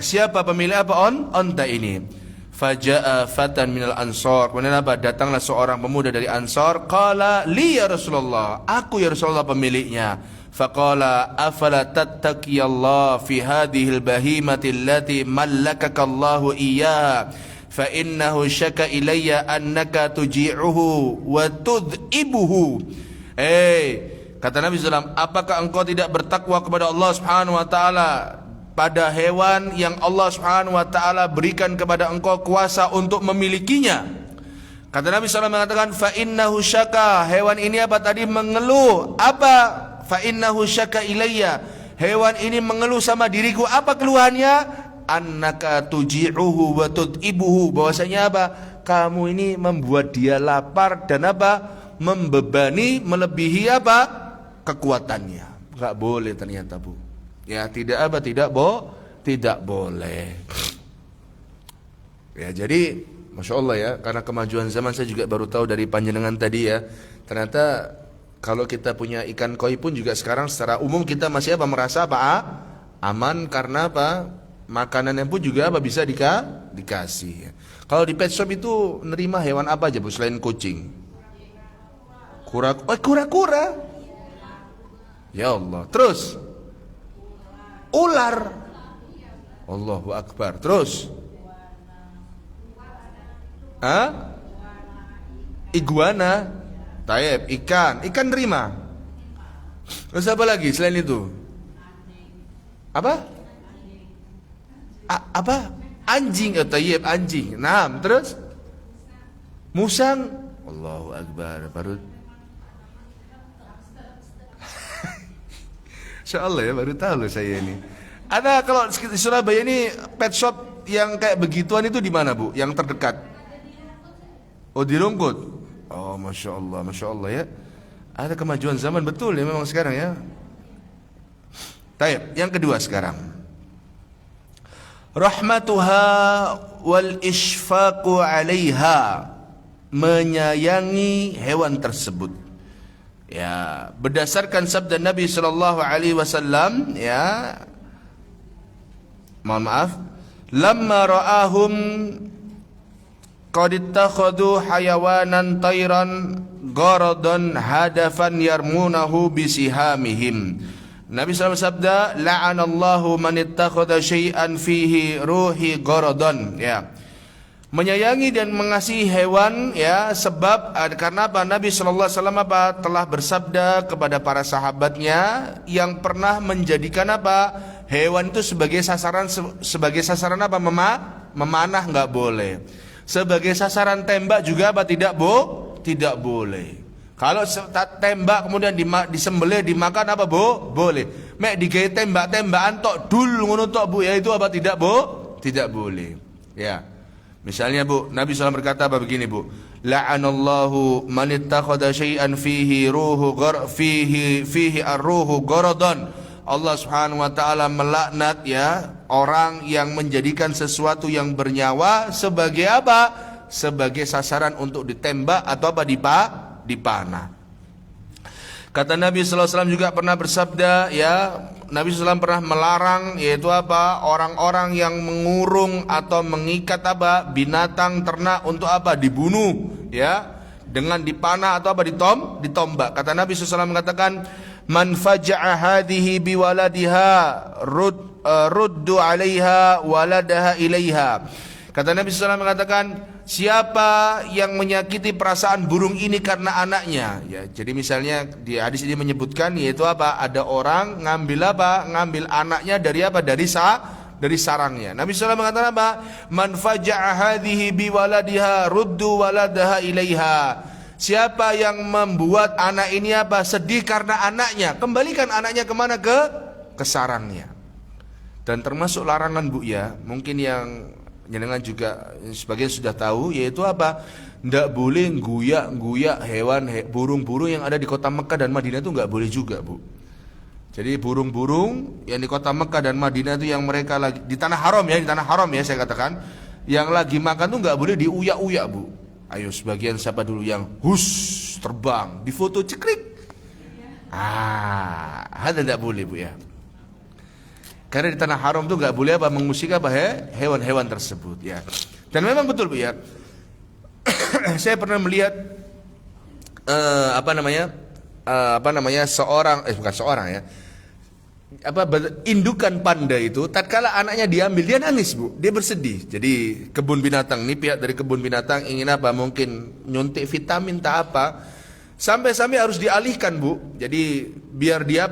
Siapa pemilik onta ini? Faja'a fatan minal ansor. Kemudian apa? Datanglah seorang pemuda dari Ansor. Qala li ya Rasulullah, aku ya Rasulullah pemiliknya. Faqala afala tattaqiyallah fi hadhil bahimati allati mallakakallahu iyyaha fa innahu syaka ilayya annaka tuji'uhu wa tud'ibuhu. Kata Nabi SAW, apakah engkau tidak bertakwa kepada Allah Subhanahu wa taala pada hewan yang Allah Subhanahu wa taala berikan kepada engkau kuasa untuk memilikinya? Kata Nabi SAW mengatakan, fa innahu syaka, hewan ini apa tadi? Mengeluh. Apa? Fa innahu syaka ilayya, hewan ini mengeluh sama diriku. Apa keluhannya? Annaka tuji'uhu wa tud'ibuhu, bahwasanya apa? Kamu ini membuat dia lapar dan apa? Membebani melebihi apa? Kekuatannya. Enggak boleh ternyata, Bu. Ya, tidak apa? Tidak boleh. Ya, jadi Masya Allah ya, karena kemajuan zaman saya juga baru tahu dari panjenengan tadi ya. Ternyata kalau kita punya ikan koi pun juga sekarang secara umum kita masih apa? Merasa apa? Aman, karena apa? Makanannya pun juga apa? Bisa dikasih ya. Kalau di pet shop itu nerima hewan apa aja, Bu, selain kucing? Kura-kura. Ya Allah. Terus ular. Allahu Akbar. Terus iguana. Taib, ikan nerima. Terus apa lagi selain itu? Apa? Anjing. Taib, anjing. Nah, terus musang. Allahu Akbar. Baru Insyaallah ya, baru tahu loh saya ini. Ada kalau di Surabaya ini pet shop yang kayak begituan itu di mana, Bu? Yang terdekat? Oh, di Rungkut. Oh, Masya Allah ya. Ada kemajuan zaman betul ya memang sekarang ya. Taib, yang kedua sekarang. Rahmatuha wal isfaqu 'alaiha, menyayangi hewan tersebut. Ya, berdasarkan sabda Nabi sallallahu alaihi wasallam ya. Mohon maaf, lamma ra'ahum qad ittakhadhu hayawanan tayran garadan hadafan yarmunahu bisihamihim. Nabi SAW sabda, la'anallahu man ittakhadha syai'an fihi ruhi garadan ya. Menyayangi dan mengasihi hewan ya, sebab karena apa? Nabi sallallahu alaihi wasallam apa? Telah bersabda kepada para sahabatnya yang pernah menjadikan apa? Hewan itu sebagai sasaran apa? Memanah enggak boleh. Sebagai sasaran tembak juga apa? Tidak boleh. Kalau tembak kemudian disembelih dimakan apa, Bu? Boleh. Mek digawe tembak-tembakan tok dul ngono tok, Bu, ya itu apa? Tidak boleh. Ya. Misalnya, Bu, Nabi SAW berkata apa begini, Bu? La'anallahu man ittakhadha syai'an fihi ar-ruhu garadan. Allah Subhanahu wa taala melaknat ya orang yang menjadikan sesuatu yang bernyawa sebagai apa? Sebagai sasaran untuk ditembak atau apa? Dipanah. Kata Nabi sallallahu alaihi wasallam juga pernah bersabda ya, Nabi SAW pernah melarang yaitu apa? Orang-orang yang mengurung atau mengikat apa? Binatang ternak untuk apa? Dibunuh ya, dengan dipanah atau apa? Ditombak. Kata Nabi SAW mengatakan, man faja'a hadhihi biwaladiha ruddu 'alaiha waladaha ilaiha. Kata Nabi SAW mengatakan, siapa yang menyakiti perasaan burung ini karena anaknya ya. Jadi misalnya di hadis ini menyebutkan yaitu apa? Ada orang ngambil apa? Ngambil anaknya dari apa? Dari sarangnya. Nabi SAW mengatakan apa? Man faja'a hadhihi biwaladiha ruddu waladaha ilaiha. Siapa yang membuat anak ini apa? Sedih karena anaknya, kembalikan anaknya kemana? Ke sarangnya. Dan termasuk larangan, Bu ya, mungkin yang jenengan juga sebagian sudah tahu, yaitu apa? Tidak boleh guyak hewan burung-burung yang ada di kota Mekah dan Madinah itu nggak boleh juga, Bu. Jadi burung-burung yang di kota Mekah dan Madinah itu yang mereka lagi di tanah haram ya saya katakan, yang lagi makan tuh nggak boleh diuyak-uyak, Bu. Ayo sebagian siapa dulu yang terbang, difoto cekrik. Ada tidak boleh, Bu ya. Karena di tanah haram tuh nggak boleh apa? Mengusik apa? Hewan-hewan tersebut ya. Dan memang betul Bu ya. Saya pernah melihat bukan seorang ya, indukan panda itu tatkala anaknya diambil dia nangis Bu, dia bersedih. Jadi kebun binatang ini, pihak dari kebun binatang ingin apa, mungkin nyuntik vitamin tak apa, sampai-sampai harus dialihkan Bu. Jadi biar dia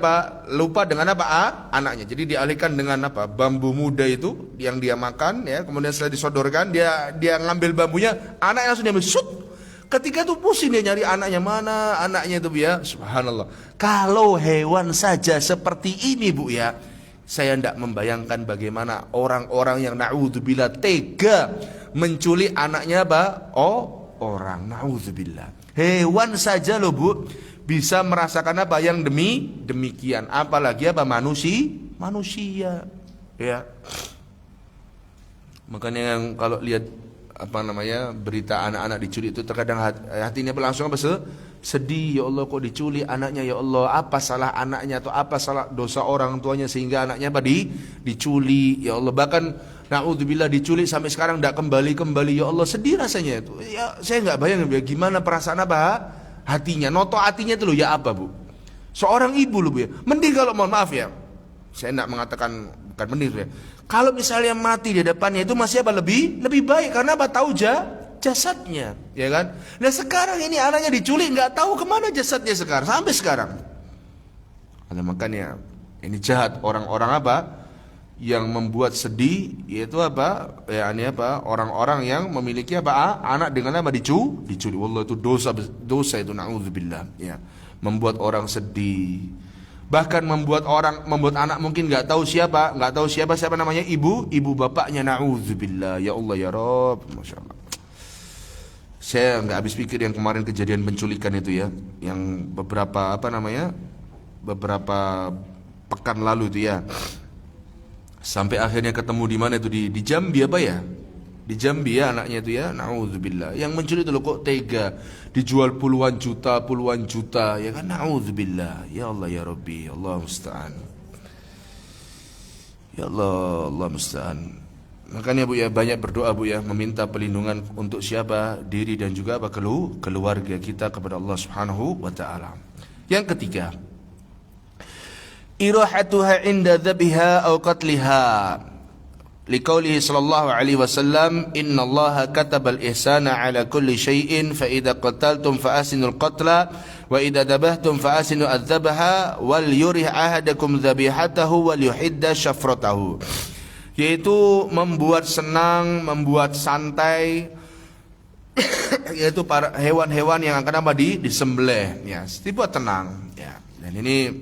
lupa dengan anaknya. Jadi dialihkan dengan bambu muda itu yang dia makan ya, kemudian setelah disodorkan dia ngambil bambunya, anaknya langsung diambil sut. Ketika itu pusing dia nyari anaknya, mana anaknya itu Bu ya. Subhanallah. Kalau hewan saja seperti ini Bu ya, saya tidak membayangkan bagaimana orang-orang yang na'udzubillah tega menculik anaknya orang. Na'udzubillah. Hewan saja loh Bu bisa merasakan yang demikian, apalagi manusia ya. Makanya yang kalau lihat berita anak-anak diculik itu terkadang hatinya berlangsung sedih. Ya Allah, kok diculik anaknya, ya Allah, apa salah anaknya atau apa salah dosa orang tuanya sehingga anaknya diculik, ya Allah. Bahkan na'udzubillah diculik sampai sekarang tidak kembali, ya Allah, sedih rasanya itu ya. Saya nggak bayangin ya gimana perasaan hatinya, noto hatinya itu loh ya Bu, seorang ibu loh Bu ya. Mending kalau mohon maaf ya, saya tidak mengatakan bukan mending ya, kalau misalnya mati di depannya itu masih lebih baik, karena tahu jasadnya, ya kan? Nah sekarang ini anaknya diculik, nggak tahu kemana jasadnya sampai sekarang. Makanya ini jahat orang-orang yang membuat sedih, yaitu orang-orang yang memiliki anak dengan diculik. Wallah itu dosa itu, na'udzubillah ya. Membuat orang sedih, bahkan membuat anak mungkin nggak tahu siapa namanya ibu bapaknya, na'udzubillah ya Allah ya Rabb. Masya Allah, saya nggak habis pikir yang kemarin kejadian penculikan itu ya, yang beberapa pekan lalu itu ya, sampai akhirnya ketemu di mana itu, di Jambi di Jambi ya anaknya itu ya, na'udzubillah. Yang menculik itu loh kok tega, dijual puluhan juta ya kan, na'udzubillah. Ya Allah ya Rabbi, Allah musta'an. Ya Allah, Allah musta'an. Makanya Bu ya, banyak berdoa Bu ya, meminta perlindungan untuk siapa? Diri dan juga keluarga kita kepada Allah Subhanahu wa taala. Yang ketiga, irahatuha inda dhabiha aw qatliha. Liqaulihi sallallahu alaihi wasallam, innallaha katabal ihsana ala kulli syai'in fa idza qataltum fa asinul qatla wa idza dabahtum fa asinu adzabaha wal yurih ahadakum dzabihatahu wal yuhidda syafratahu. Yaitu membuat senang, membuat santai yaitu para hewan-hewan yang akan disembelih ya, dibuat tenang ya. Dan ini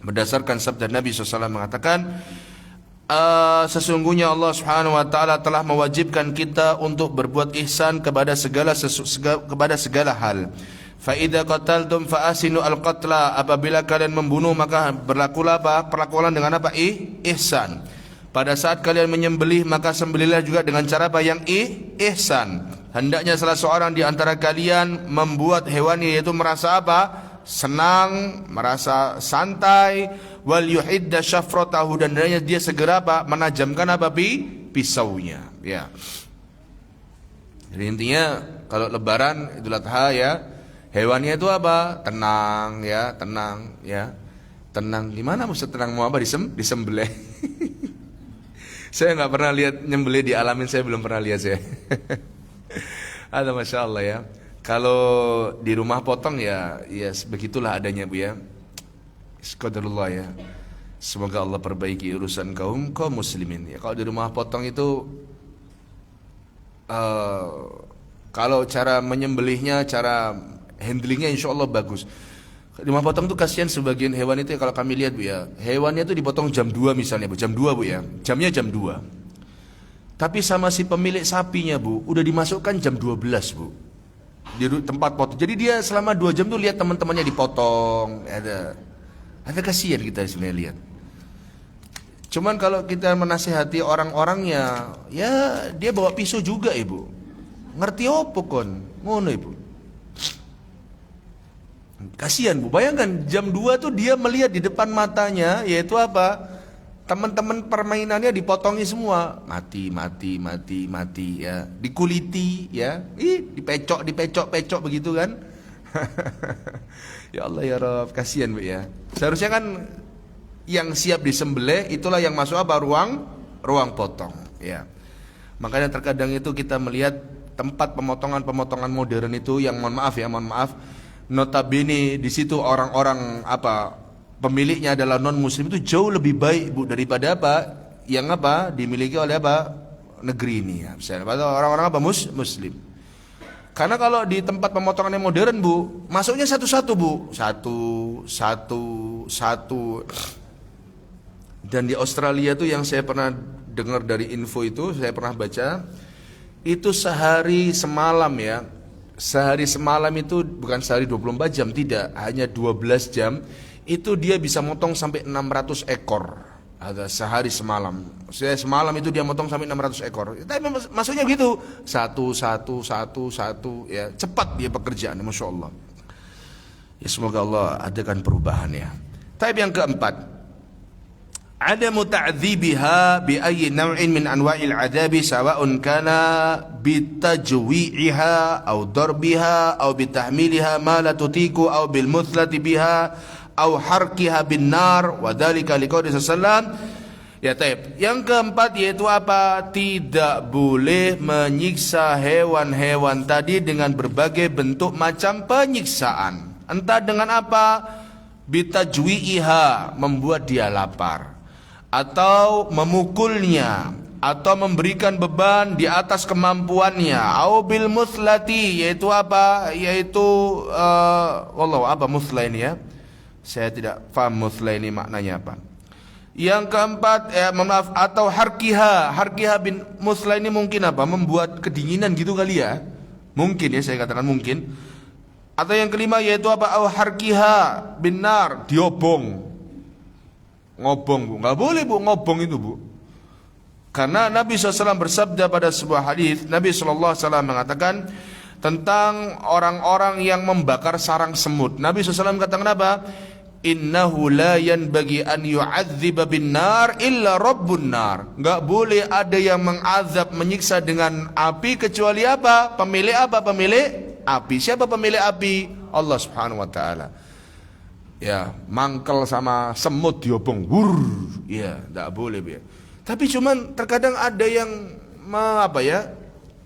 berdasarkan sabda Nabi SAW mengatakan, sesungguhnya Allah Subhanahu wa taala telah mewajibkan kita untuk berbuat ihsan kepada segala hal. Fa idza qataltum fa asinu al-qatla, apabila kalian membunuh maka berlakulah perlakuan dengan ihsan. Pada saat kalian menyembelih maka sembelihlah juga dengan cara yang ihsan. Hendaknya salah seorang di antara kalian membuat hewannya yaitu merasa senang, merasa santai, wal yuhidda syafratahu, dan dia segera menajamkan pisaunya ya. Jadi intinya kalau lebaran Idul Adha ya, hewannya itu tenang ya, tenang. Gimana maksud tenang, mau disembelih? Saya nggak pernah lihat nyembelih dialamin, saya belum pernah lihat saya. Ada Masya Allah ya. Kalau di rumah potong ya begitulah adanya Bu ya. Qadarullah ya. Semoga Allah perbaiki urusan kaum muslimin ya. Kalau di rumah potong itu kalau cara menyembelihnya, cara handlingnya insya Allah bagus. Di rumah potong tuh kasihan sebagian hewan itu ya, kalau kami lihat Bu ya, hewannya itu dipotong jam 2 misalnya Bu, jam 2 Bu ya, jamnya jam 2. Tapi sama si pemilik sapinya Bu, udah dimasukkan jam 12 Bu di tempat potong. Jadi dia selama 2 jam tuh lihat teman-temannya dipotong. Ada kasihan kita sebenarnya lihat. Cuman kalau kita menasihati orang-orangnya, ya dia bawa pisau juga Ibu. Ngerti opo kon? Ngono Ibu. Kasihan Bu, bayangkan jam 2 tuh dia melihat di depan matanya yaitu teman-teman permainannya dipotongi semua, mati ya, dikuliti ya, dipecok begitu kan. Ya Allah ya Rabb, kasihan Bu ya. Seharusnya kan yang siap disembelih itulah yang masuk apa, ruang potong ya. Makanya terkadang itu kita melihat tempat pemotongan modern itu yang mohon maaf, notabene di situ orang-orang pemiliknya adalah non muslim, itu jauh lebih baik Bu daripada yang dimiliki oleh negeri ini ya. Misalnya orang-orang muslim. Karena kalau di tempat pemotongan yang modern Bu, masuknya satu-satu Bu, satu. Dan di Australia tuh yang saya pernah dengar dari info itu, saya pernah baca, itu sehari semalam ya. Sehari semalam itu bukan sehari 24 jam, tidak, hanya 12 jam. Itu dia bisa motong sampai 600 ekor. Ada sehari semalam. Saya semalam itu dia motong sampai 600 ekor. Tapi maksudnya begitu, satu ya, cepat dia pekerjaan, Masya Allah. Ya semoga Allah adakan perubahan ya. Tapi yang keempat, adamu ta'dzibiha bi ayyi naw'in min anwa'il 'adzabi sawa'un kana bitajwi'iha aw darbiha aw bitahmiliha ma la tutiku aw bil muthlati biha aw harqiha bin nar wa dzalika liqauli sallallahu. Ya taib. Yang keempat yaitu tidak boleh menyiksa hewan-hewan tadi dengan berbagai bentuk macam penyiksaan. Entah dengan bitajwi'iha, membuat dia lapar, atau memukulnya, atau memberikan beban di atas kemampuannya, au bil muthlati, yaitu wallahu muthla ini ya, saya tidak paham muthla ini maknanya apa. Yang keempat atau harkiha bin muthla ini mungkin membuat kedinginan gitu kali ya, mungkin ya, saya katakan mungkin. Atau yang kelima yaitu au harkiha bin nar, diobong, ngobong Bu, nggak boleh Bu ngobong itu Bu. Karena Nabi SAW bersabda pada sebuah hadis, Nabi SAW mengatakan tentang orang-orang yang membakar sarang semut. Nabi SAW katakan apa? Innahu la yanbaghi an yu'adziba bin nar illa rabbun nar. Nggak boleh ada yang mengazab, menyiksa dengan api kecuali pemilik api. Siapa pemilik api? Allah Subhanahu wa taala. Ya, mangkel sama semut diobong, ya, tidak boleh ya. Tapi cuman terkadang ada yang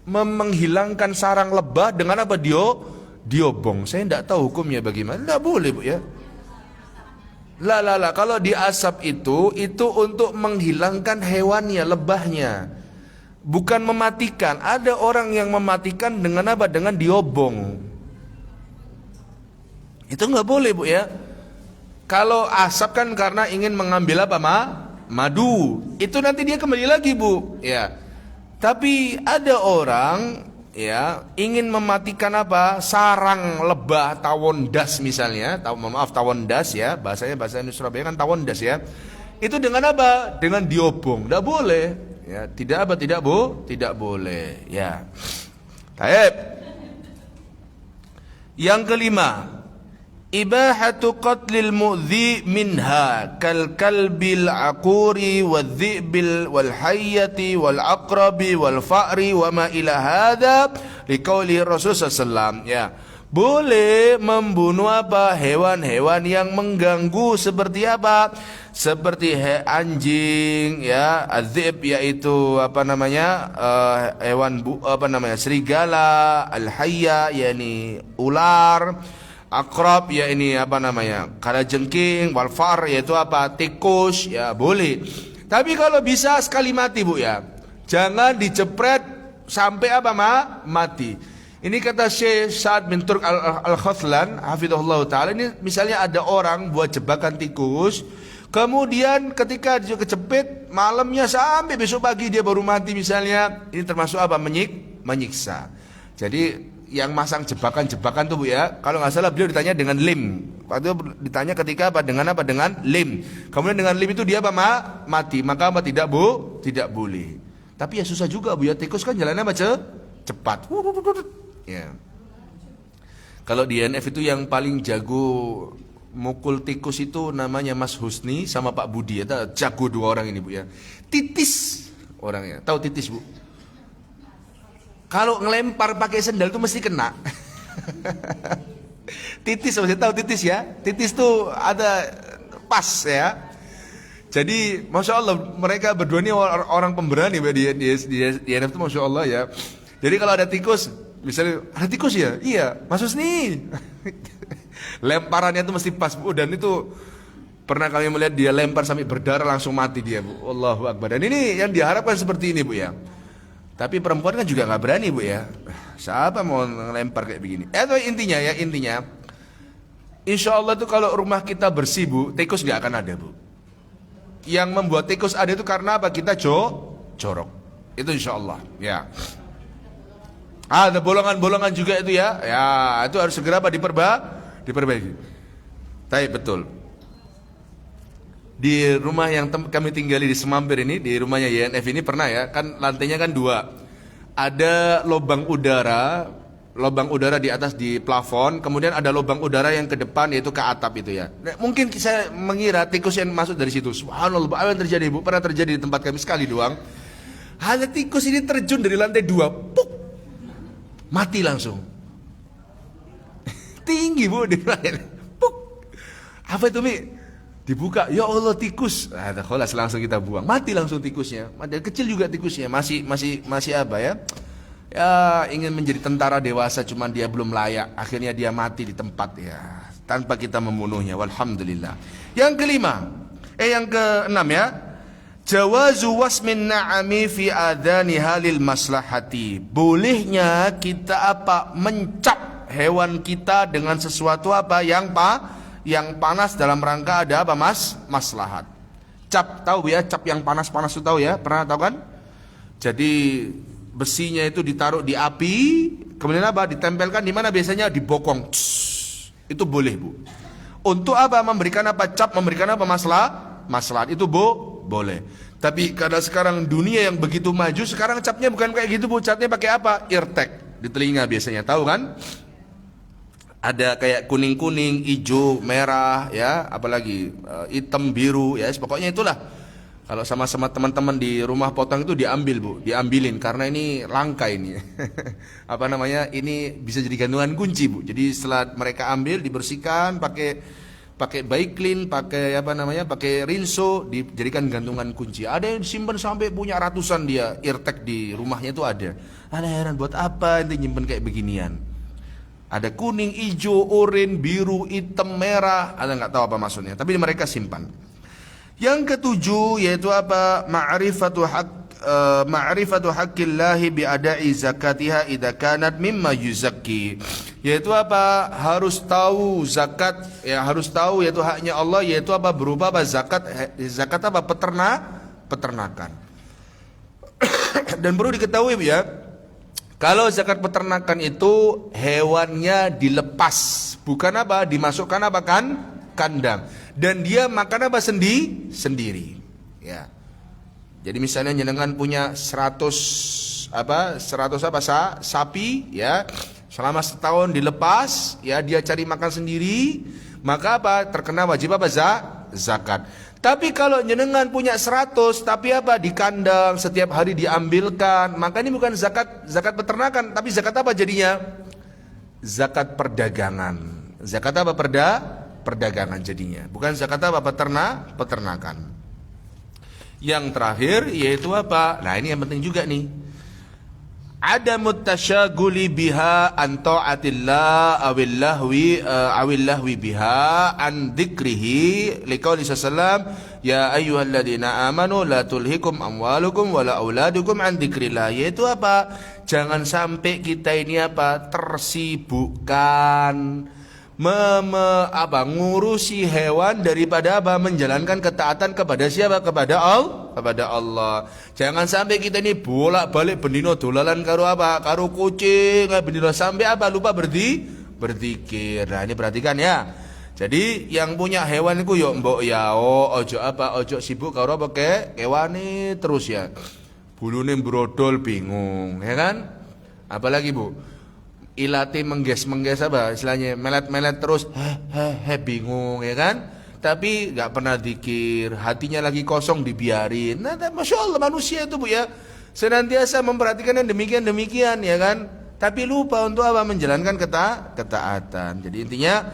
menghilangkan sarang lebah dengan diobong. Saya tidak tahu hukumnya bagaimana. Tidak boleh Bu ya. Kalau diasap itu untuk menghilangkan hewannya, lebahnya, bukan mematikan. Ada orang yang mematikan dengan dengan diobong. Itu nggak boleh Bu ya. Kalau asap kan karena ingin mengambil madu, itu nanti dia kembali lagi Bu ya. Tapi ada orang ya ingin mematikan sarang lebah, tawon das misalnya, tawon das ya, bahasa Surabaya kan tawon das ya. Itu dengan dengan diobong. Tidak boleh ya, tidak boleh ya. Baik. Yang kelima, ibahatu qatlil mu'dhi minha kal kalbil aquri wadh-dhi'bil wal hayyati wal aqrabi wal fa'ri wa ma ila hadza liqauli Rasul sallallahu ya. Boleh membunuh hewan-hewan yang mengganggu seperti seperti anjing ya, adzib yaitu hewan serigala, al-hayya yakni ular, akrab ya ini kalajengking, walfar yaitu tikus ya, boleh. Tapi kalau bisa sekali mati Bu ya, jangan dijepret sampai mati. Ini kata Syekh Sa'ad bin Turk al-Khathlan hafizahullah ta'ala, ini misalnya ada orang buat jebakan tikus, kemudian ketika dia kecepit malamnya sampai besok pagi dia baru mati misalnya, ini termasuk menyiksa. Jadi yang masang jebakan tuh Bu ya, kalau nggak salah beliau ditanya dengan lim. Waktu ditanya ketika dengan lim. Kemudian dengan lim itu dia mati, maka tidak boleh. Tapi ya susah juga Bu ya, tikus kan jalannya cepat. Ya. Kalau di NF itu yang paling jago mukul tikus itu namanya Mas Husni sama Pak Budi ya, jago dua orang ini Bu ya. Titis orangnya, tahu titis Bu? Kalau ngelempar pakai sendal itu mesti kena. Titis, maksudnya tahu titis ya? Titis tuh ada pas ya. Jadi Masya Allah mereka berdua ini orang pemberani di NF itu Masya Allah ya. Jadi kalau ada tikus, misalnya ada tikus ya? Iya, Mas Husni. Lemparannya itu mesti pas Bu. Dan itu pernah kami melihat dia lempar sampai berdarah langsung mati dia Bu. Allahu Akbar. Dan ini yang diharapkan seperti ini Bu ya. Tapi perempuan kan juga nggak berani Bu ya. Siapa mau ngelempar kayak begini? Itu intinya ya, intinya Insya Allah itu kalau rumah kita bersih Bu, tikus nggak akan ada Bu. Yang membuat tikus ada itu karena apa? Kita jorok. Itu insya Allah ya. Ada bolongan-bolongan juga itu ya. Ya itu harus segera apa? Diperbaiki. Tapi betul. Di rumah yang kami tinggali di Semampir ini, di rumahnya YNF ini pernah ya, kan lantainya kan 2. Ada lubang udara di atas di plafon, kemudian ada lubang udara yang ke depan yaitu ke atap itu ya. Nah, mungkin saya mengira tikus yang masuk dari situ. Subhanallah, apa yang terjadi Bu? Pernah terjadi di tempat kami sekali doang. Hanya tikus ini terjun dari lantai 2, puk, mati langsung. Tinggi Bu, di puk. Apa itu Mi? Dibuka, ya Allah tikus. Kholas langsung kita buang, mati langsung tikusnya. Dan kecil juga tikusnya, masih apa ya? Ya ingin menjadi tentara dewasa, cuman dia belum layak. Akhirnya dia mati di tempat ya, tanpa kita membunuhnya. Walhamdulillah. Yang keenam ya, jawazu wasmin na'ami fi adani halil maslahati. Bolehnya kita apa? Mencap hewan kita dengan sesuatu apa yang panas dalam rangka ada apa Mas? Maslahat. Cap tahu ya, cap yang panas-panas itu tahu ya? Pernah tahu kan? Jadi besinya itu ditaruh di api, kemudian apa? Ditempelkan di mana biasanya? Di bokong. Itu boleh Bu. Untuk apa? Memberikan apa? Cap memberikan apa? Maslahat. Itu Bu, boleh. Tapi karena sekarang dunia yang begitu maju, sekarang capnya bukan kayak gitu Bu. Capnya pakai apa? Eartag di telinga biasanya, tahu kan? Ada kayak kuning-kuning, hijau, merah, ya, apalagi hitam, biru, ya, pokoknya itulah. Kalau sama-sama teman-teman di rumah potong itu diambil Bu, diambilin karena ini langka ini. Apa namanya? Ini bisa jadi gantungan kunci Bu. Jadi setelah mereka ambil dibersihkan pakai Baiklin, pakai apa namanya? Pakai rinso, dijadikan gantungan kunci. Ada yang disimpan sampai punya ratusan dia, eartag di rumahnya itu ada. Ada heran buat apa ini nyimpen kayak beginian? Ada kuning, hijau, oranye, biru, hitam, merah, ada nggak tahu apa maksudnya. Tapi mereka simpan. Yang ketujuh yaitu apa? Ma'rifatu haqqillahi bi'ada'i zakatiha idza kanat mimma yuzakki. Yaitu apa? Harus tahu zakat, ya harus tahu yaitu haknya Allah, yaitu apa? Berupa apa? Zakat apa? Peternakan. Dan perlu diketahui ya, kalau zakat peternakan itu hewannya dilepas, bukan apa? Dimasukkan apa kan? Kandang. Dan dia makan apa? Sendiri. Ya. Jadi misalnya jenengan punya 100 sapi ya. Selama setahun dilepas, ya dia cari makan sendiri, maka apa? Terkena wajib apa? Zakat. Tapi kalau jenengan punya 100 tapi apa? Di kandang setiap hari diambilkan, maka ini bukan zakat peternakan, tapi zakat apa jadinya? Zakat perdagangan. Zakat apa? Perdagangan jadinya. Bukan zakat apa? Peternakan. Yang terakhir yaitu apa? Nah, ini yang penting juga nih. Ada mutasyaguli biha an ta'atillah awillahwi biha an dzikrihi liqauli sallam ya ayyuhalladzina amanu la tulhikum amwalukum wala auladukum an dzikrillah. Yaitu apa? Jangan sampai kita ini apa? Tersibukkan ngurusi hewan daripada apa? Menjalankan ketaatan kepada siapa? Kepada Allah. Jangan sampai kita ini bolak-balik bendino dolalan karo apa? Karo kucing, bendino sampai apa? Lupa berzikir. Nah, ini perhatikan ya. Jadi yang punya hewan itu yo mbok ya ojo sibuk karo apa kewani terus ya. Bulune brodol bingung, ya kan? Apalagi Bu? ilate mengges apa istilahnya, melet terus, bingung ya kan, tapi nggak pernah zikir, hatinya lagi kosong dibiarin. Nah, masya Allah manusia itu Bu ya, senantiasa memperhatikan yang demikian ya kan, tapi lupa untuk apa, menjalankan ketaatan. Jadi intinya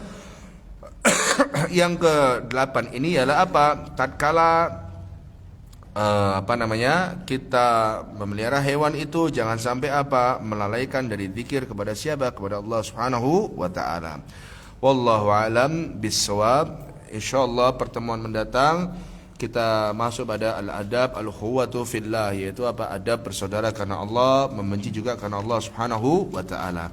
yang ke-8 ini ialah apa? Tatkala kita memelihara hewan itu jangan sampai apa? Melalaikan dari zikir kepada siapa? Kepada Allah Subhanahu wa taala. Wallahu alam bissawab. Insyaallah pertemuan mendatang kita masuk pada al-adab al-ukhuwatu fillah, yaitu apa? Adab bersaudara karena Allah, membenci juga karena Allah Subhanahu wa taala.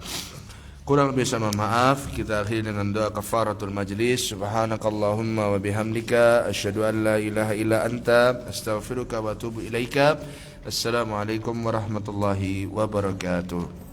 Kurang lebih mohon maaf. Kita akhiri dengan doa kafaratul majlis. Subhanakallahumma wa bihamdika asyhadu an la ilaha illa anta astaghfiruka wa atubu ilaika. Assalamualaikum warahmatullahi wabarakatuh.